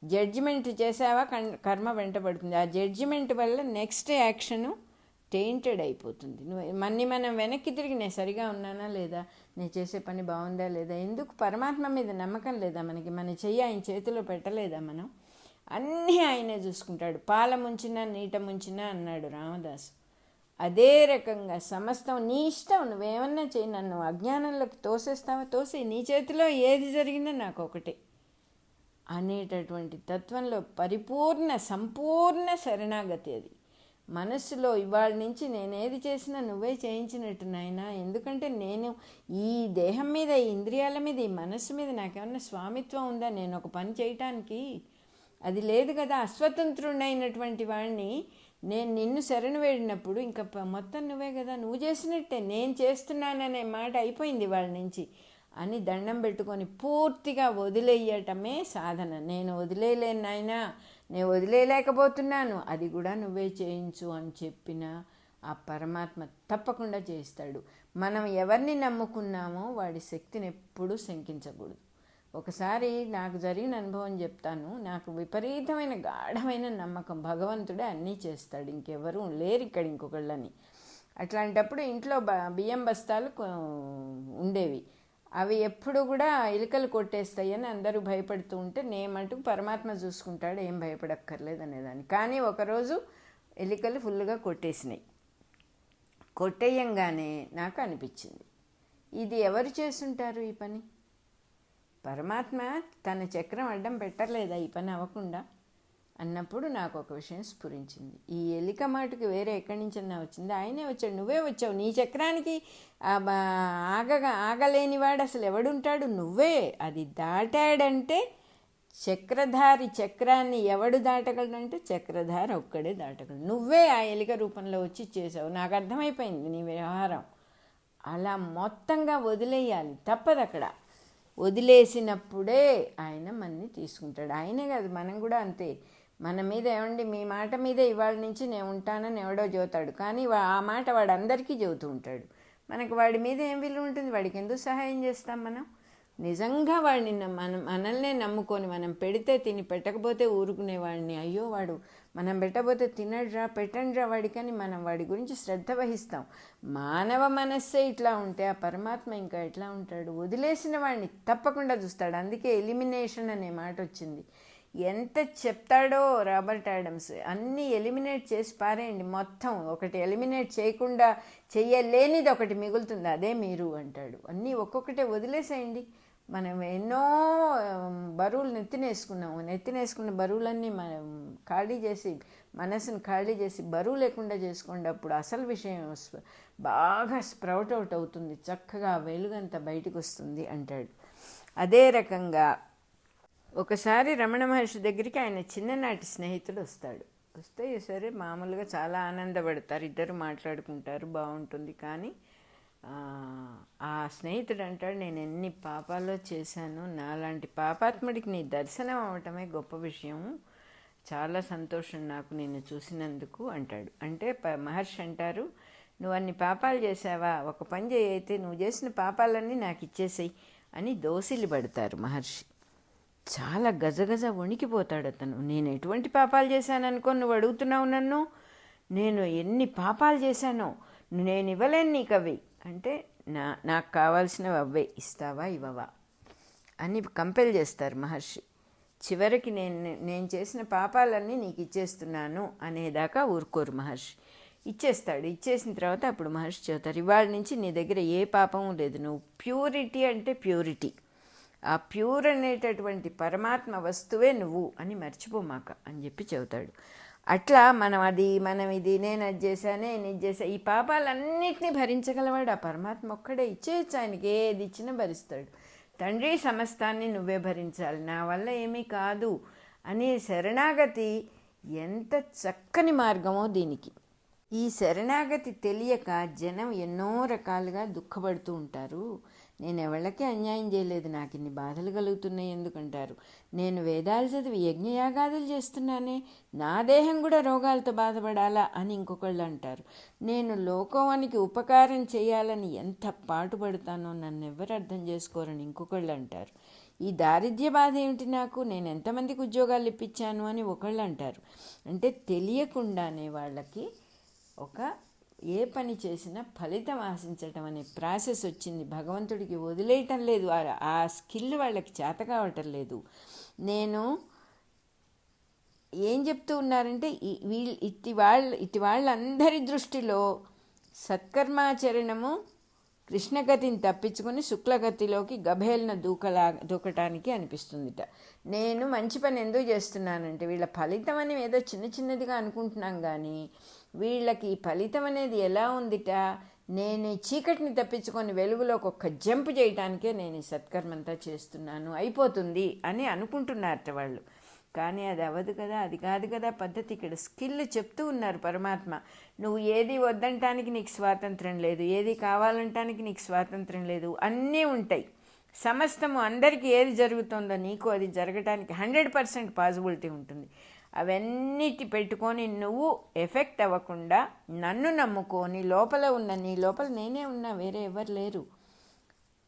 S1: జడ్జిమెంట్ చేసావా కర్మ వెంటబడుతుంది. ఆ జడ్జిమెంట్ వల్ల నెక్స్ట్ యాక్షను టెయింటెడ్ అయిపోతుంది. మనం వెనక్కి తిరిగి నేను సరిగా ఉన్నానా లేదా, నేను చేసే పని బాగుందా లేదా, ఎందుకు పరమాత్మ మీద నమ్మకం లేదా మనకి? మన చెయ్యి ఆయన చేతిలో పెట్టలేదా మనం? అన్నీ ఆయనే చూసుకుంటాడు. పాల ముంచినా నీట ముంచినా అన్నాడు రామదాసు. అదే రకంగా సమస్తం నీ ఇష్టం, నువ్వేమన్నా చేయి, నన్ను అజ్ఞానంలోకి తోసేస్తావా తోసి, నీ చేతిలో ఏది జరిగినా నాకు ఒకటే అనేటటువంటి తత్వంలో సంపూర్ణ శరణాగతి. అది మనస్సులో ఇవాళ నుంచి నేనేది చేసినా నువ్వే చేయించినట్టు నాయనా, ఎందుకంటే నేను ఈ దేహం మీద, ఈ ఇంద్రియాల మీద, ఈ మనస్సు మీద నాకేమన్నా స్వామిత్వం ఉందా? నేను ఒక పని చేయటానికి అది లేదు కదా. అస్వతంత్రుడైనటువంటి వాడిని నేను నిన్ను శరణు వేడినప్పుడు ఇంకా మొత్తం నువ్వే కదా, నువ్వు చేసినట్టే, నేను చేస్తున్నాననే మాట అయిపోయింది వాళ్ళ నుంచి అని దండం పెట్టుకొని పూర్తిగా వదిలేయటమే సాధన. నేను వదిలేయలేను నాయనా, నేను వదిలేయలేకపోతున్నాను, అది కూడా నువ్వే చేయించు అని చెప్పిన ఆ పరమాత్మ తప్పకుండా చేస్తాడు. మనం ఎవరిని నమ్ముకున్నామో వాడి శక్తిని ఎప్పుడూ శంకించకూడదు. ఒకసారి నాకు జరిగిన అనుభవం చెప్తాను. నాకు విపరీతమైన గాఢమైన నమ్మకం, భగవంతుడే అన్నీ చేస్తాడు, ఇంకెవరూ లేరు ఇక్కడ ఇంకొకళ్ళని. అట్లాంటప్పుడు ఇంట్లో బియ్యం బస్తాలు ఉండేవి. అవి ఎప్పుడు కూడా ఎలుకలు కొట్టేస్తాయని అందరూ భయపడుతూ ఉంటే నేమంటూ పరమాత్మ చూసుకుంటాడు, ఏం భయపడక్కర్లేదు అనేదాన్ని. కానీ ఒకరోజు ఎలుకలు ఫుల్గా కొట్టేసినాయి. కొట్టేయంగానే నాకు అనిపించింది, ఇది ఎవరు చేస్తుంటారు ఈ పని? పరమాత్మ తన చక్రం అడ్డం పెట్టలేదా ఈ పని అవ్వకుండా? అన్నప్పుడు నాకు ఒక విషయం స్ఫురించింది. ఈ ఎలిక మాటకి వేరే ఎక్కడి నుంచన్నా వచ్చింది, ఆయనే వచ్చాడు, నువ్వే వచ్చావు. నీ చక్రానికి ఆగలేనివాడు అసలు ఎవడుంటాడు? నువ్వే. అది దాటాడంటే చక్రధారి చక్రాన్ని ఎవడు దాటగలడంటే చక్రధారి ఒక్కడే దాటగలడు. నువ్వే ఆ ఎలిక రూపంలో వచ్చి చేసావు. నాకు అర్థమైపోయింది నీ వ్యవహారం. అలా మొత్తంగా వదిలేయాలి, తప్పదు. అక్కడ వదిలేసినప్పుడే ఆయన మనని తీసుకుంటాడు. ఆయనే కాదు, మనం కూడా అంతే. మన మీద ఏమండి, మీ మాట మీదే ఇవాళ నుంచి నేను ఉంటానని ఎవడో చెబుతాడు, కానీ ఆ మాట వాడు అందరికీ చెబుతూ ఉంటాడు. మనకు వాడి మీద ఏం విలువ ఉంటుంది? వాడికి ఎందుకు సహాయం చేస్తాం మనం? నిజంగా వాడిని మనల్నే నమ్ముకొని మనం పెడితే తిని, పెట్టకపోతే ఊరుకునేవాడిని, అయ్యో వాడు మనం పెట్టబోతే తినడ్రా పెట్టండిరా వాడికని మనం వాడి గురించి శ్రద్ధ వహిస్తాం. మానవ మనస్సే ఇట్లా ఉంటే ఆ పరమాత్మ ఇంకా ఎట్లా ఉంటాడు? వదిలేసిన వాడిని తప్పకుండా చూస్తాడు. అందుకే ఎలిమినేషన్ అనే మాట వచ్చింది. ఎంత చెప్తాడో రాబర్ట్ ఆడమ్స్, అన్నీ ఎలిమినేట్ చేసి పారేయండి మొత్తం. ఒకటి ఎలిమినేట్ చేయకుండా చెయ్యలేనిది ఒకటి మిగులుతుంది, అదే మీరు అంటాడు. అన్నీ ఒక్కొక్కటే వదిలేసేయండి. మనం ఎన్నో బరువులు నెత్తినేసుకున్న బరువులన్నీ మనం ఖాళీ చేసి, మనసును ఖాళీ చేసి బరువు లేకుండా చేసుకోండి. అప్పుడు అసలు విషయం బాగా స్ప్రౌట్ అవుట్ అవుతుంది, చక్కగా వెలుగంతా బయటకు వస్తుంది అంటాడు. అదే రకంగా ఒకసారి రమణ మహర్షి దగ్గరికి ఆయన చిన్ననాటి స్నేహితుడు వస్తే సరే మామూలుగా చాలా ఆనందపడతారు, ఇద్దరు మాట్లాడుకుంటారు, బాగుంటుంది. కానీ ఆ స్నేహితుడు అంటాడు, నేను ఎన్ని పాపాలో చేశాను, నాలాంటి పాపాత్ముడికి నీ దర్శనం అవటమే గొప్ప విషయం, చాలా సంతోషం నాకు నిన్ను చూసినందుకు అంటాడు. అంటే మహర్షి అంటారు, నువ్వు అన్ని పాపాలు చేసావా, ఒక పని చేయి, అయితే నువ్వు చేసిన పాపాలన్నీ నాకు ఇచ్చేసేయి అని దోసిలి పడతారు మహర్షి. చాలా గజగజ వణికిపోతాడు అతను. నేను ఎటువంటి పాపాలు చేశాననుకో నువ్వు అడుగుతున్నావు నన్ను, నేను ఎన్ని పాపాలు చేశానో, నేను ఇవ్వలేను నీకు అవి అంటే, నాకు కావాల్సినవి అవే, ఇస్తావా ఇవ్వవా అని కంపెల్ చేస్తారు మహర్షి. చివరికి నేను చేసిన పాపాలన్నీ నీకు ఇచ్చేస్తున్నాను అనేదాకా ఊరుకోరు మహర్షి. ఇచ్చేస్తాడు. ఇచ్చేసిన తర్వాత అప్పుడు మహర్షి చెబుతారు, ఇవాళ నుంచి నీ దగ్గర ఏ పాపము లేదు, నువ్వు ప్యూరిటీ అంటే ప్యూరిటీ, ఆ ప్యూర్ అనేటటువంటి పరమాత్మ వస్తువే నువ్వు అని మర్చిపోమాక అని చెప్పి చెబుతాడు. అట్లా మనం ఇది నేను అది చేశాను, నేను ఇది చేశాను, ఈ పాపాలన్నిటినీ భరించగలవాడు ఆ పరమాత్మ ఒక్కడే. ఇచ్చేయచ్చు, ఆయనకి ఏది ఇచ్చినా భరిస్తాడు. తండ్రి సమస్తాన్ని నువ్వే భరించాలి, నా వల్ల ఏమీ కాదు అనే శరణాగతి ఎంత చక్కని మార్గమో దీనికి. ఈ శరణాగతి తెలియక జనం ఎన్నో రకాలుగా దుఃఖపడుతూ ఉంటారు. నేను ఎవళ్ళకి అన్యాయం చేయలేదు, నాకు ఇన్ని బాధలు కలుగుతున్నాయి ఎందుకంటారు. నేను వేదాలు చదివి యజ్ఞయాగాదులు చేస్తున్నానే, నా దేహం కూడా రోగాలతో బాధపడాలా అని ఇంకొకళ్ళు అంటారు. నేను లోకానికి ఉపకారం చేయాలని ఎంత పాటుపడతానో నన్ను ఎవరు అర్థం చేసుకోరని ఇంకొకళ్ళు అంటారు. ఈ దారిద్ర్య బాధ ఏమిటి నాకు, నేను ఎంతమందికి ఉద్యోగాలు ఇప్పించాను అని ఒకళ్ళు అంటారు. అంటే తెలియకుండానే వాళ్ళకి ఒక ఏ పని చేసినా ఫలితం ఆశించటం అనే ప్రాసెస్ వచ్చింది. భగవంతుడికి వదిలేయటం లేదు, ఆ స్కిల్ వాళ్ళకి చేత కావటం లేదు. నేను ఏం చెప్తూ ఉన్నారంటే, ఇట్టి వాళ్ళందరి దృష్టిలో సత్కర్మాచరణము కృష్ణగతిని తప్పించుకొని శుక్లగతిలోకి గభేలన దూకటానికి అనిపిస్తుందిట. నేను మంచి పని ఎందుకు చేస్తున్నానంటే, వీళ్ళ ఫలితం అని ఏదో చిన్నదిగా అనుకుంటున్నాం కానీ వీళ్ళకి ఈ ఫలితం అనేది ఎలా ఉందిట, నేను చీకటిని తప్పించుకొని వెలుగులోకి ఒక్క జంప్ చేయడానికే నేను ఈ సత్కర్మంతా చేస్తున్నాను, అయిపోతుంది అని అనుకుంటున్నారట వాళ్ళు. కానీ అది అవ్వదు కదా, అది కాదు కదా పద్ధతి. ఇక్కడ స్కిల్ చెప్తూ ఉన్నారు పరమాత్మ. నువ్వు ఏది వద్దంటానికి నీకు స్వాతంత్రం లేదు, ఏది కావాలంటానికి నీకు స్వాతంత్రం లేదు, అన్నీ ఉంటాయి. సమస్తము అందరికీ ఏది జరుగుతుందో నీకు అది జరగటానికి 100% పాసిబిలిటీ ఉంటుంది. అవన్నిటి పెట్టుకొని నువ్వు ఎఫెక్ట్ అవ్వకుండా నన్ను నమ్ముకొని నీ లోపల నేనే ఉన్నా, వేరే ఎవరు లేరు.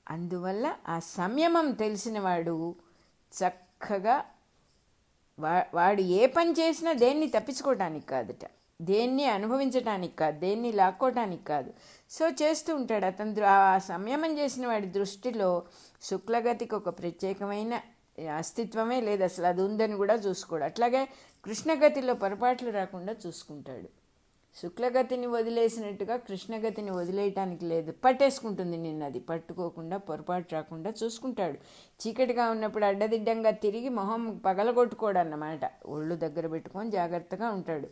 S1: అందువల్ల ఆ సంయమం తెలిసినవాడు చక్కగా వాడు ఏ పని చేసినా దేన్ని తప్పించుకోవటానికి కాదుట, దేన్ని అనుభవించటానికి కాదు, దేన్ని లాక్కోవటానికి కాదు. సో చేస్తూ ఉంటాడు అతను. ఆ సంయమం చేసిన వాడి దృష్టిలో శుక్లగతికి ఒక ప్రత్యేకమైన అస్తిత్వమే లేదు, అసలు అది ఉందని కూడా చూసుకోడు. అట్లాగే కృష్ణగతిలో పొరపాట్లు రాకుండా చూసుకుంటాడు. శుక్లగతిని వదిలేసినట్టుగా కృష్ణగతిని వదిలేయటానికి లేదు, పట్టేసుకుంటుంది నిన్న, అది పట్టుకోకుండా పొరపాటు రాకుండా చూసుకుంటాడు. చీకటిగా ఉన్నప్పుడు అడ్డదిడ్డంగా తిరిగి మొహం పగలగొట్టుకోడు అన్నమాట, ఒళ్ళు దగ్గర పెట్టుకొని జాగ్రత్తగా ఉంటాడు.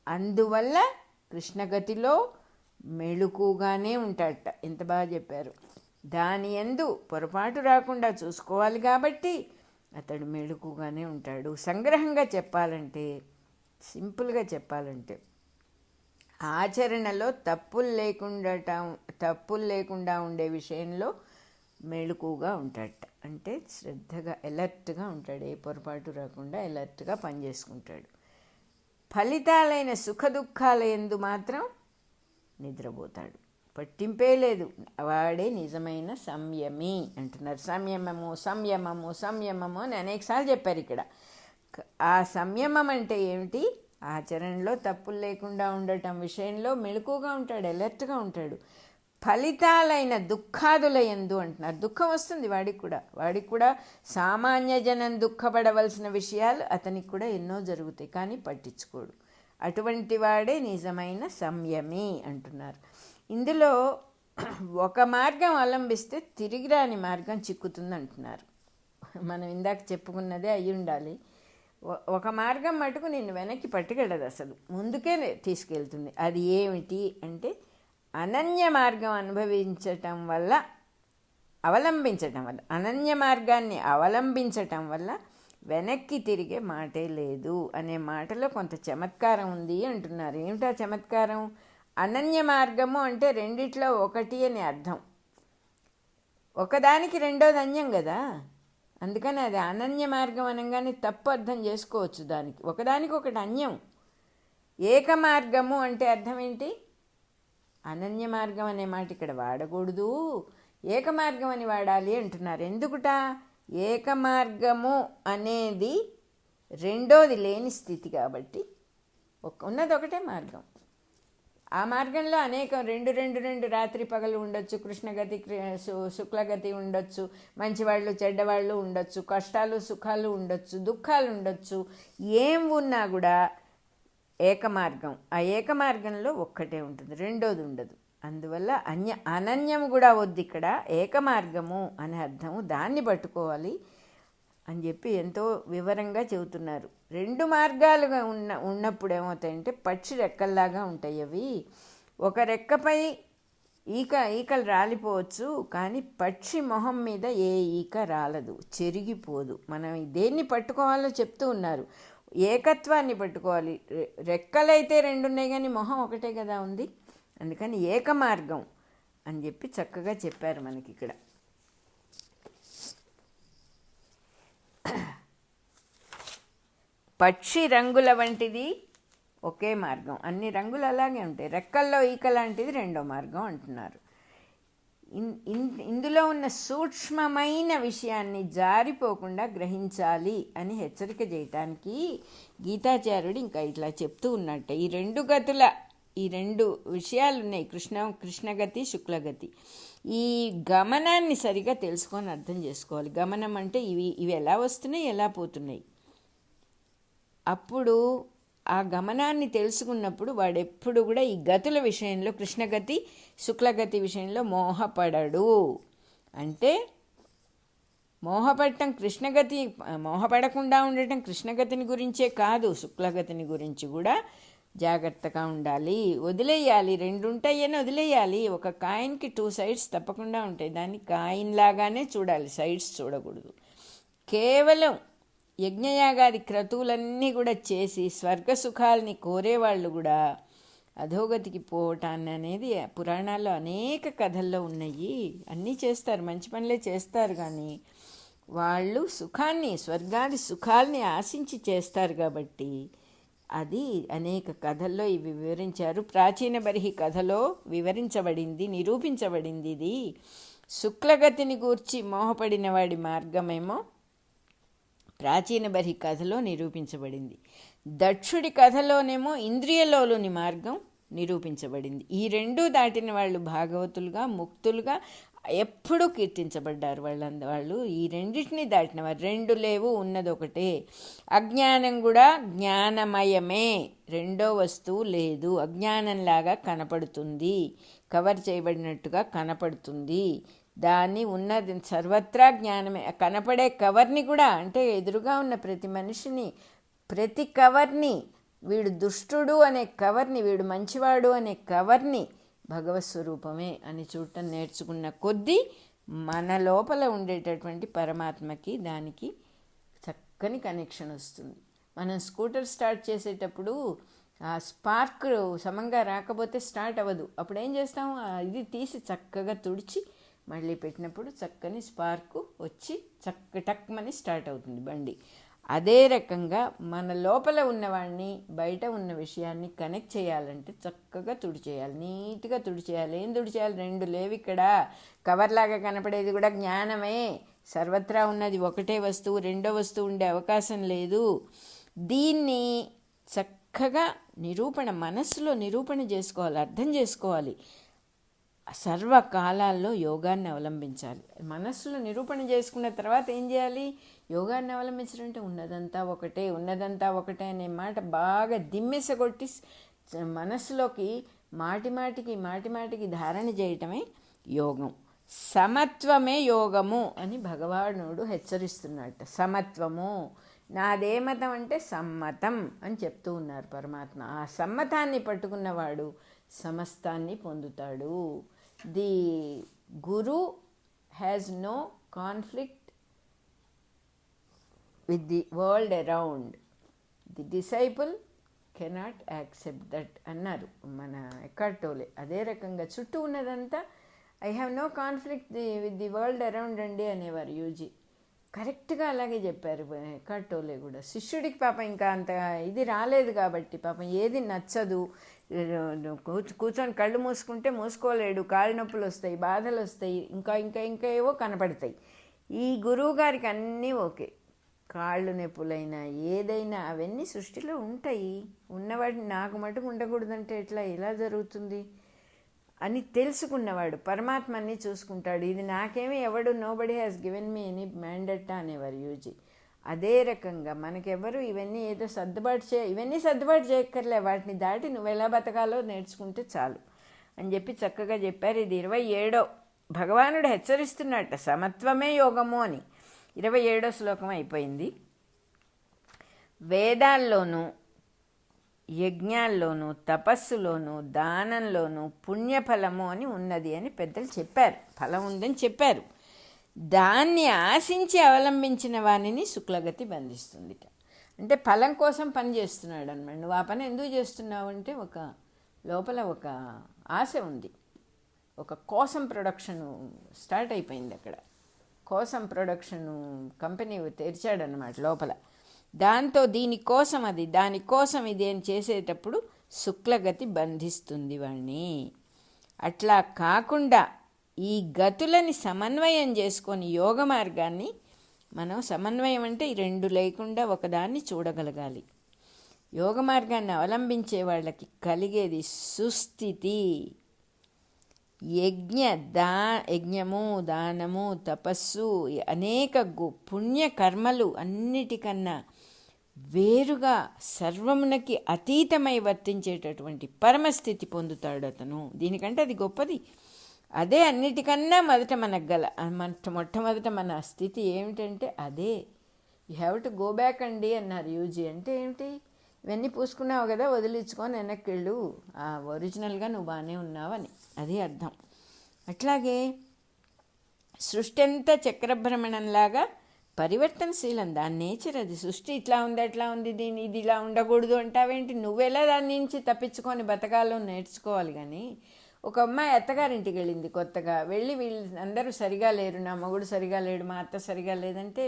S1: అందువల్ల కృష్ణగతిలో మెళుకుగానే ఉంటాడట. ఎంత బాగా చెప్పారు. దాని యందు పొరపాటు రాకుండా చూసుకోవాలి కాబట్టి అతడు మెళుకుగానే ఉంటాడు. సంగ్రహంగా చెప్పాలంటే, సింపుల్గా చెప్పాలంటే, ఆచరణలో తప్పులు లేకుండా ఉండే విషయంలో మెళుకుగా ఉంటాడట. అంటే శ్రద్ధగా ఎలర్ట్గా ఉంటాడు, ఏ పొరపాటు రాకుండా ఎలర్ట్గా పనిచేసుకుంటాడు. ఫలితాలైన సుఖదుఖాల యందు మాత్రం నిద్రపోతాడు, పట్టింపే లేదు. వాడే నిజమైన సంయమి అంటున్నారు. సంయమము అని అనేకసార్లు చెప్పారు ఇక్కడ. ఆ సంయమం అంటే ఏమిటి? ఆచరణలో తప్పులు లేకుండా ఉండటం విషయంలో మెళుకుగా ఉంటాడు, ఎలర్ట్గా ఉంటాడు. ఫలితాలైన దుఃఖాదుల యందు అంటున్నారు. దుఃఖం వస్తుంది వాడికి కూడా సామాన్య జనం దుఃఖపడవలసిన విషయాలు అతనికి కూడా ఎన్నో జరుగుతాయి, కానీ పట్టించుకోడు. అటువంటి వాడే నిజమైన సంయమి అంటున్నారు. ఇందులో ఒక మార్గం అవలంబిస్తే తిరిగి రాని మార్గం చిక్కుతుంది అంటున్నారు. మనం ఇందాక చెప్పుకున్నదే అయి ఉండాలి. ఒక మార్గం మటుకు నిన్ను వెనక్కి పట్టుకెళ్ళదు, అసలు ముందుకే తీసుకెళ్తుంది. అది ఏమిటి అంటే, అనన్య మార్గం అవలంబించటం వల్ల అనన్య మార్గాన్ని అవలంబించటం వల్ల వెనక్కి తిరిగే మాటే లేదు అనే మాటలో కొంత చమత్కారం ఉంది అంటున్నారు. ఏమిటా చమత్కారం? అనన్య మార్గము అంటే రెండిట్లో ఒకటి అని అర్థం. ఒకదానికి రెండోది అన్యం కదా, అందుకని అది అనన్య మార్గం అనగానే తప్పు అర్థం చేసుకోవచ్చు. దానికి ఒకదానికి ఒకటి అన్యం. ఏక మార్గము అంటే అర్థం ఏంటి? అనన్య మార్గం అనే మాట ఇక్కడ వాడకూడదు, ఏక మార్గం అని వాడాలి అంటున్నారు. ఎందుకుట? ఏక మార్గము అనేది రెండోది లేని స్థితి కాబట్టి ఉన్నది ఒకటే మార్గం. ఆ మార్గంలో అనేక రెండు రాత్రి పగలు ఉండొచ్చు, కృష్ణగతి శుక్లగతి ఉండొచ్చు, మంచివాళ్ళు చెడ్డవాళ్ళు ఉండొచ్చు, కష్టాలు సుఖాలు ఉండొచ్చు, దుఃఖాలు ఉండొచ్చు. ఏం ఉన్నా కూడా ఏకమార్గం. ఆ ఏకమార్గంలో ఒక్కటే ఉంటుంది, రెండోది ఉండదు. అందువల్ల అనన్యం కూడా వద్దు ఇక్కడ, ఏకమార్గము అనే అర్థము, దాన్ని పట్టుకోవాలి అని చెప్పి ఎంతో వివరంగా చెబుతున్నారు. రెండు మార్గాలుగా ఉన్నప్పుడు ఏమవుతాయంటే పక్షి రెక్కల్లాగా ఉంటాయి అవి. ఒక రెక్కపై ఈకలు రాలిపోవచ్చు, కానీ పక్షి మొహం మీద ఏ ఈక రాలదు, చెరిగిపోదు. మనం దేన్ని పట్టుకోవాలో చెప్తూ ఉన్నారు. ఏకత్వాన్ని పట్టుకోవాలి. రెక్కలైతే రెండు ఉన్నాయి కానీ మొహం ఒకటే కదా ఉంది. అందుకని ఏకమార్గం అని చెప్పి చక్కగా చెప్పారు మనకి ఇక్కడ. పక్షి రంగుల వంటిది ఒకే మార్గం, అన్ని రంగులు అలాగే ఉంటాయి. రెక్కల్లో ఈక లాంటిది రెండో మార్గం అంటున్నారు. ఇందులో ఉన్న సూక్ష్మమైన విషయాన్ని జారిపోకుండా గ్రహించాలి అని హెచ్చరిక చేయటానికి గీతాచార్యుడు ఇంకా ఇట్లా చెప్తూ ఉన్నట్టే. ఈ రెండు విషయాలు ఉన్నాయి, కృష్ణగతి శుక్లగతి. ఈ గమనాన్ని సరిగా తెలుసుకొని అర్థం చేసుకోవాలి. గమనం అంటే ఇవి ఎలా వస్తున్నాయి, ఎలా పోతున్నాయి. అప్పుడు ఆ గమనాన్ని తెలుసుకున్నప్పుడు వాడెప్పుడు కూడా ఈ గతుల విషయంలో, కృష్ణగతి శుక్లగతి విషయంలో మోహపడడు. అంటే మోహపడటం కృష్ణగతి, మోహపడకుండా ఉండటం కృష్ణగతిని గురించే కాదు, శుక్లగతిని గురించి కూడా జాగ్రత్తగా ఉండాలి. వదిలేయాలి, రెండు ఉంటాయని వదిలేయాలి. ఒక కాయిన్కి 2 సైడ్స్ తప్పకుండా ఉంటాయి, దాన్ని కాయిన్ లాగానే చూడాలి, సైడ్స్ చూడకూడదు. కేవలం యజ్ఞయాగాది క్రతువులన్నీ కూడా చేసి స్వర్గ సుఖాలని కోరేవాళ్ళు కూడా అధోగతికి పోవటాన్ని అనేది పురాణాల్లో అనేక కథల్లో ఉన్నాయి. అన్నీ చేస్తారు, మంచి పనులే చేస్తారు, కానీ వాళ్ళు స్వర్గాది సుఖాల్ని ఆశించి చేస్తారు కాబట్టి అది అనేక కథల్లో ఇవి వివరించారు. ప్రాచీన బర్హి కథలో వివరించబడింది, నిరూపించబడింది. ఇది శుక్లగతిని గూర్చి మోహపడిన వాడి మార్గమేమో ప్రాచీన బర్హి కథలో నిరూపించబడింది. దక్షుడి కథలోనేమో ఇంద్రియలోలుని మార్గం నిరూపించబడింది. ఈ రెండూ దాటిన వాళ్ళు భాగవతులుగా, ముక్తులుగా ఎప్పుడూ కీర్తించబడ్డారు. వాళ్ళు ఈ రెండింటినీ దాటిన వారు. రెండు లేవు, ఉన్నది ఒకటే. అజ్ఞానం కూడా జ్ఞానమయమే, రెండో వస్తువు లేదు. అజ్ఞానంలాగా కనపడుతుంది, కవర్ చేయబడినట్టుగా కనపడుతుంది. దాన్ని ఉన్నది సర్వత్రా జ్ఞానమే. కనపడే కవర్ని కూడా, అంటే ఎదురుగా ఉన్న ప్రతి మనిషిని, ప్రతి కవర్ని, వీడు దుష్టుడు అనే కవర్ని, వీడు మంచివాడు అనే కవర్ని భగవత్ స్వరూపమే అని చూడటం నేర్చుకున్న కొద్దీ మన లోపల ఉండేటటువంటి పరమాత్మకి దానికి చక్కని కనెక్షన్ వస్తుంది. మనం స్కూటర్ స్టార్ట్ చేసేటప్పుడు ఆ స్పార్క్ సమంగా రాకపోతే స్టార్ట్ అవ్వదు. అప్పుడు ఏం చేస్తాము, ఇది తీసి చక్కగా తుడిచి మళ్ళీ పెట్టినప్పుడు చక్కని స్పార్కు వచ్చి టక్మని స్టార్ట్ అవుతుంది బండి. అదే రకంగా మన లోపల ఉన్నవాడిని, బయట ఉన్న విషయాన్ని కనెక్ట్ చేయాలంటే చక్కగా తుడిచేయాలి, నీట్గా తుడిచేయాలి. ఏం తుడిచేయాలి? రెండు లేవు ఇక్కడ. కవర్లాగా కనపడేది కూడా జ్ఞానమే. సర్వత్రా ఉన్నది ఒకటే వస్తువు, రెండో వస్తువు ఉండే అవకాశం లేదు. దీన్ని చక్కగా మనస్సులో నిరూపణ చేసుకోవాలి, అర్థం చేసుకోవాలి. సర్వకాలాల్లో యోగాన్ని అవలంబించాలి. మనస్సులో నిరూపణ చేసుకున్న తర్వాత ఏం చేయాలి? యోగాన్ని అవలంబించాలంటే ఉన్నదంతా ఒకటే అనే మాట బాగా దిమ్మెసగొట్టి మనస్సులోకి మాటిమాటికి ధారణ చేయటమే యోగం. సమత్వమే యోగము అని భగవానుడు హెచ్చరిస్తున్నట్ట. సమత్వము, నాదే మతం అంటే సమ్మతం అని చెప్తూ ఉన్నారు పరమాత్మ. ఆ సమ్మతాన్ని పట్టుకున్నవాడు సమస్తాన్ని పొందుతాడు. The guru has no conflict with the world around. The disciple cannot accept that అన్నారు మన ఎక్కార్ట్ టోలే. అదే రకంగా చుట్టూ ఉన్నదంతా I have no conflict with the world around అండి అనేవారు యూజీ. కరెక్ట్గా అలాగే చెప్పారు ఎక్కార్ట్ టోలే కూడా. శిష్యుడికి పాపం ఇంకా అంత ఇది రాలేదు కాబట్టి పాపం ఏది నచ్చదు, కూర్చొని కళ్ళు మూసుకుంటే మూసుకోలేడు, కాళ్ళ నొప్పులు వస్తాయి, బాధలు వస్తాయి, ఇంకా ఇంకా ఇంకా ఏవో కనపడతాయి. ఈ గురువు గారికి అన్నీ ఓకే, కాళ్ళు నొప్పులైనా ఏదైనా అవన్నీ సృష్టిలో ఉంటాయి, ఉన్నవాడిని నాకు మటుకు ఉండకూడదంటే ఎట్లా, ఎలా జరుగుతుంది అని తెలుసుకున్నవాడు పరమాత్మని చూసుకుంటాడు. ఇది నాకేమీ ఎవడు nobody has given me any mandate అనేవారు యూజీ. అదే రకంగా మనకెవరు ఇవన్నీ ఏదో ఇవన్నీ సర్దుబాటు చేయక్కర్లే, వాటిని దాటి నువ్వు ఎలా బతకాలో నేర్చుకుంటే చాలు అని చెప్పి చక్కగా చెప్పారు. ఇది 27వ భగవానుడు హెచ్చరిస్తున్నట్ట, సమత్వమే యోగము అని. 27వ శ్లోకం అయిపోయింది. వేదాల్లోనూ యజ్ఞాల్లోనూ తపస్సులోనూ దానంలోనూ పుణ్యఫలము అని ఉన్నది అని పెద్దలు చెప్పారు, ఫలం ఉందని చెప్పారు. దాన్ని ఆశించి అవలంబించిన వానిని శుక్లగతి బంధిస్తుంది. అంటే ఫలం కోసం పని చేస్తున్నాడు అన్నమాట. నువ్వు ఆ పని ఎందుకు చేస్తున్నావు అంటే లోపల ఒక ఆశ ఉంది, ఒక కోసం ప్రొడక్షన్ స్టార్ట్ అయిపోయింది అక్కడ. కోసం ప్రొడక్షన్ కంపెనీ తెరిచాడనమాట లోపల. దాంతో దానికోసం ఇది అని చేసేటప్పుడు శుక్లగతి బంధిస్తుంది వాణ్ణి. అట్లా కాకుండా ఈ గతులని సమన్వయం చేసుకొని యోగ మార్గాన్ని మనం, సమన్వయం అంటే ఈ రెండు లేకుండా ఒకదాన్ని చూడగలగాలి. యోగ మార్గాన్ని అవలంబించే వాళ్ళకి కలిగేది సుస్థితి. యజ్ఞము దానము తపస్సు అనేక పుణ్యకర్మలు అన్నిటికన్నా వేరుగా సర్వమునకి అతీతమై వర్తించేటటువంటి పరమస్థితి పొందుతాడు అతను. దీనికంటే అది గొప్పది. అదే అన్నిటికన్నా మొట్టమొదట మన స్థితి ఏమిటంటే అదే. You have to go back అండి అన్నారు యూజీ. అంటే ఏమిటి, ఇవన్నీ పూసుకున్నావు కదా, వదిలించుకొని వెనక్కి వెళ్ళు, ఒరిజినల్గా నువ్వు బాగానే ఉన్నావని, అది అర్థం. అట్లాగే సృష్టి అంతా చక్రభ్రమణంలాగా పరివర్తనశీలం, దాని నేచర్ అది. సృష్టి ఇట్లా ఉంది అట్లా ఉంది, ఇది ఇలా ఉండకూడదు అంటావేంటి? నువ్వెలా దాని నుంచి తప్పించుకొని బతకాలో నేర్చుకోవాలి. కానీ ఒక అమ్మాయి అత్తగారింటికి వెళ్ళింది కొత్తగా, వెళ్ళి వీళ్ళు అందరూ సరిగా లేరు, నా మొగుడు సరిగా లేడు, మా అత్త సరిగా లేదంటే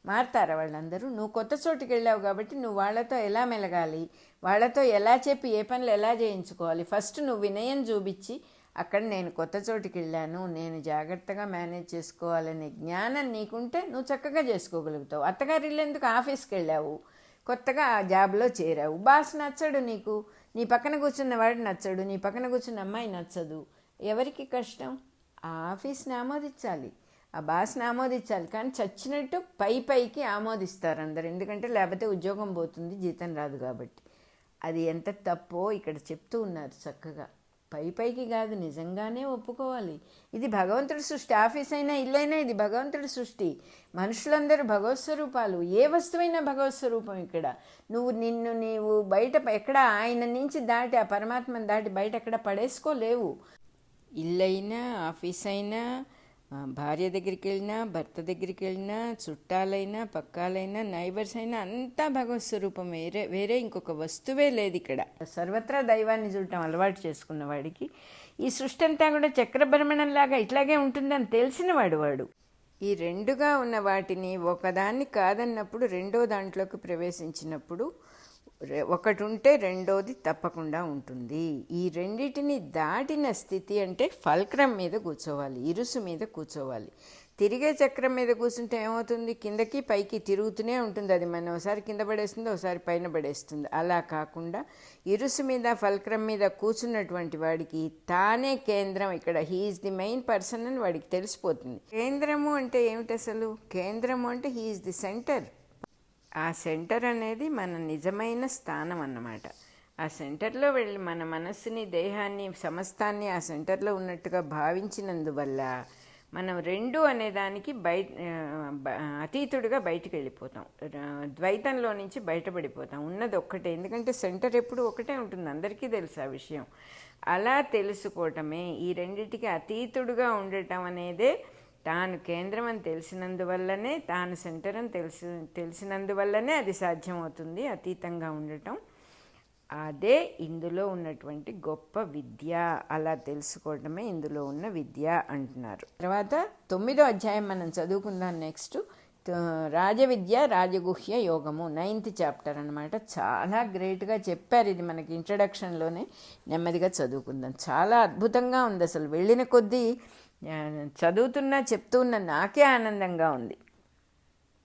S1: మారుతారా వాళ్ళందరూ? నువ్వు కొత్త చోటుకి వెళ్ళావు కాబట్టి నువ్వు వాళ్ళతో ఎలా మెలగాలి, వాళ్ళతో ఎలా చెప్పి ఏ పనులు ఎలా చేయించుకోవాలి, ఫస్ట్ నువ్వు వినయం చూపించి అక్కడ నేను కొత్త చోటుకి వెళ్ళాను, నేను జాగ్రత్తగా మేనేజ్ చేసుకోవాలనే జ్ఞానం నీకుంటే నువ్వు చక్కగా చేసుకోగలుగుతావు. అత్తగారి ఇల్లు ఎందుకు, ఆఫీస్కి వెళ్ళావు, కొత్తగా ఆ జాబ్లో చేరావు, బాస్ నచ్చడు నీకు, నీ పక్కన కూర్చున్న వాడు నచ్చడు, నీ పక్కన కూర్చున్న అమ్మాయి నచ్చదు, ఎవరికి కష్టం? ఆ ఆఫీస్ని ఆమోదించాలి, ఆ బాస్ని ఆమోదించాలి. కానీ చచ్చినట్టు పైకి ఆమోదిస్తారు అందరు, ఎందుకంటే లేకపోతే ఉద్యోగం పోతుంది, జీతం రాదు కాబట్టి. అది ఎంత తప్పో ఇక్కడ చెప్తూ ఉన్నారు చక్కగా. పైకి కాదు, నిజంగానే ఒప్పుకోవాలి. ఇది భగవంతుడి సృష్టి, ఆఫీస్ అయినా ఇల్లైనా ఇది భగవంతుడి సృష్టి. మనుషులందరూ భగవత్ స్వరూపాలు, ఏ వస్తువైనా భగవత్ స్వరూపం. ఇక్కడ నీవు బయట ఎక్కడ ఆయన నుంచి దాటి, ఆ పరమాత్మను దాటి బయట ఎక్కడ పడేసుకోలేవు. ఇల్లైనా ఆఫీస్ అయినా, భార్య దగ్గరికి వెళ్ళినా, భర్త దగ్గరికి వెళ్ళినా, చుట్టాలైనా, పక్కాలైనా, నైబర్స్ అయినా అంతా భగవత్ స్వరూపం. వేరే ఇంకొక వస్తువే లేదు ఇక్కడ. సర్వత్రా దైవాన్ని చూడటం అలవాటు చేసుకున్న వాడికి ఈ సృష్టి అంతా కూడా చక్రభ్రమణంలాగా ఇట్లాగే ఉంటుందని తెలిసినవాడు వాడు. ఈ రెండుగా ఉన్న వాటిని ఒకదాన్ని కాదన్నప్పుడు రెండో దాంట్లోకి ప్రవేశించినప్పుడు ఒకటి ఉంటే రెండోది తప్పకుండా ఉంటుంది. ఈ రెండిటిని దాటిన స్థితి అంటే ఫల్క్రం మీద కూర్చోవాలి, ఇరుసు మీద కూర్చోవాలి. తిరిగే చక్రం మీద కూర్చుంటే ఏమవుతుంది, కిందకి పైకి తిరుగుతూనే ఉంటుంది. అది మనం ఒకసారి కింద పడేస్తుంది, ఒకసారి పైన పడేస్తుంది. అలా కాకుండా ఇరుసు మీద ఫల్క్రం మీద కూర్చున్నటువంటి వాడికి తానే కేంద్రం, ఇక్కడ హీఈస్ ది మెయిన్ పర్సన్ అని వాడికి తెలిసిపోతుంది. కేంద్రము అంటే ఏమిటి అసలు? కేంద్రము అంటే హీఈస్ ది సెంటర్. ఆ సెంటర్ అనేది మన నిజమైన స్థానం అన్నమాట. ఆ సెంటర్లో వెళ్ళి మన మనస్సుని, దేహాన్ని, సమస్తాన్ని ఆ సెంటర్లో ఉన్నట్టుగా భావించినందువల్ల మనం రెండు అనేదానికి అతీతుడిగా బయటికి వెళ్ళిపోతాం, ద్వైతంలో నుంచి బయటపడిపోతాం. ఉన్నది ఒక్కటే, ఎందుకంటే సెంటర్ ఎప్పుడు ఒకటే ఉంటుంది, అందరికీ తెలుసు ఆ విషయం. అలా తెలుసుకోవటమే, ఈ రెండిటికి అతీతుడుగా ఉండటం అనేదే తాను కేంద్రం అని తెలిసినందువల్లనే, తాను సెంటర్ అని తెలిసినందువల్లనే అది సాధ్యమవుతుంది, అతీతంగా ఉండటం. అదే ఇందులో ఉన్నటువంటి గొప్ప విద్య. అలా తెలుసుకోవడమే ఇందులో ఉన్న విద్య అంటున్నారు. తర్వాత 9వ అధ్యాయం మనం చదువుకుందాం. నెక్స్ట్ రాజవిద్య రాజగుహ్య యోగము, 9th చాప్టర్ అనమాట. చాలా గ్రేట్గా చెప్పారు. ఇది మనకి ఇంట్రడక్షన్లోనే. నెమ్మదిగా చదువుకుందాం. చాలా అద్భుతంగా ఉంది. అసలు వెళ్ళిన కొద్దీ చదువుతున్నా చెప్తూ ఉన్న నాకే ఆనందంగా ఉంది.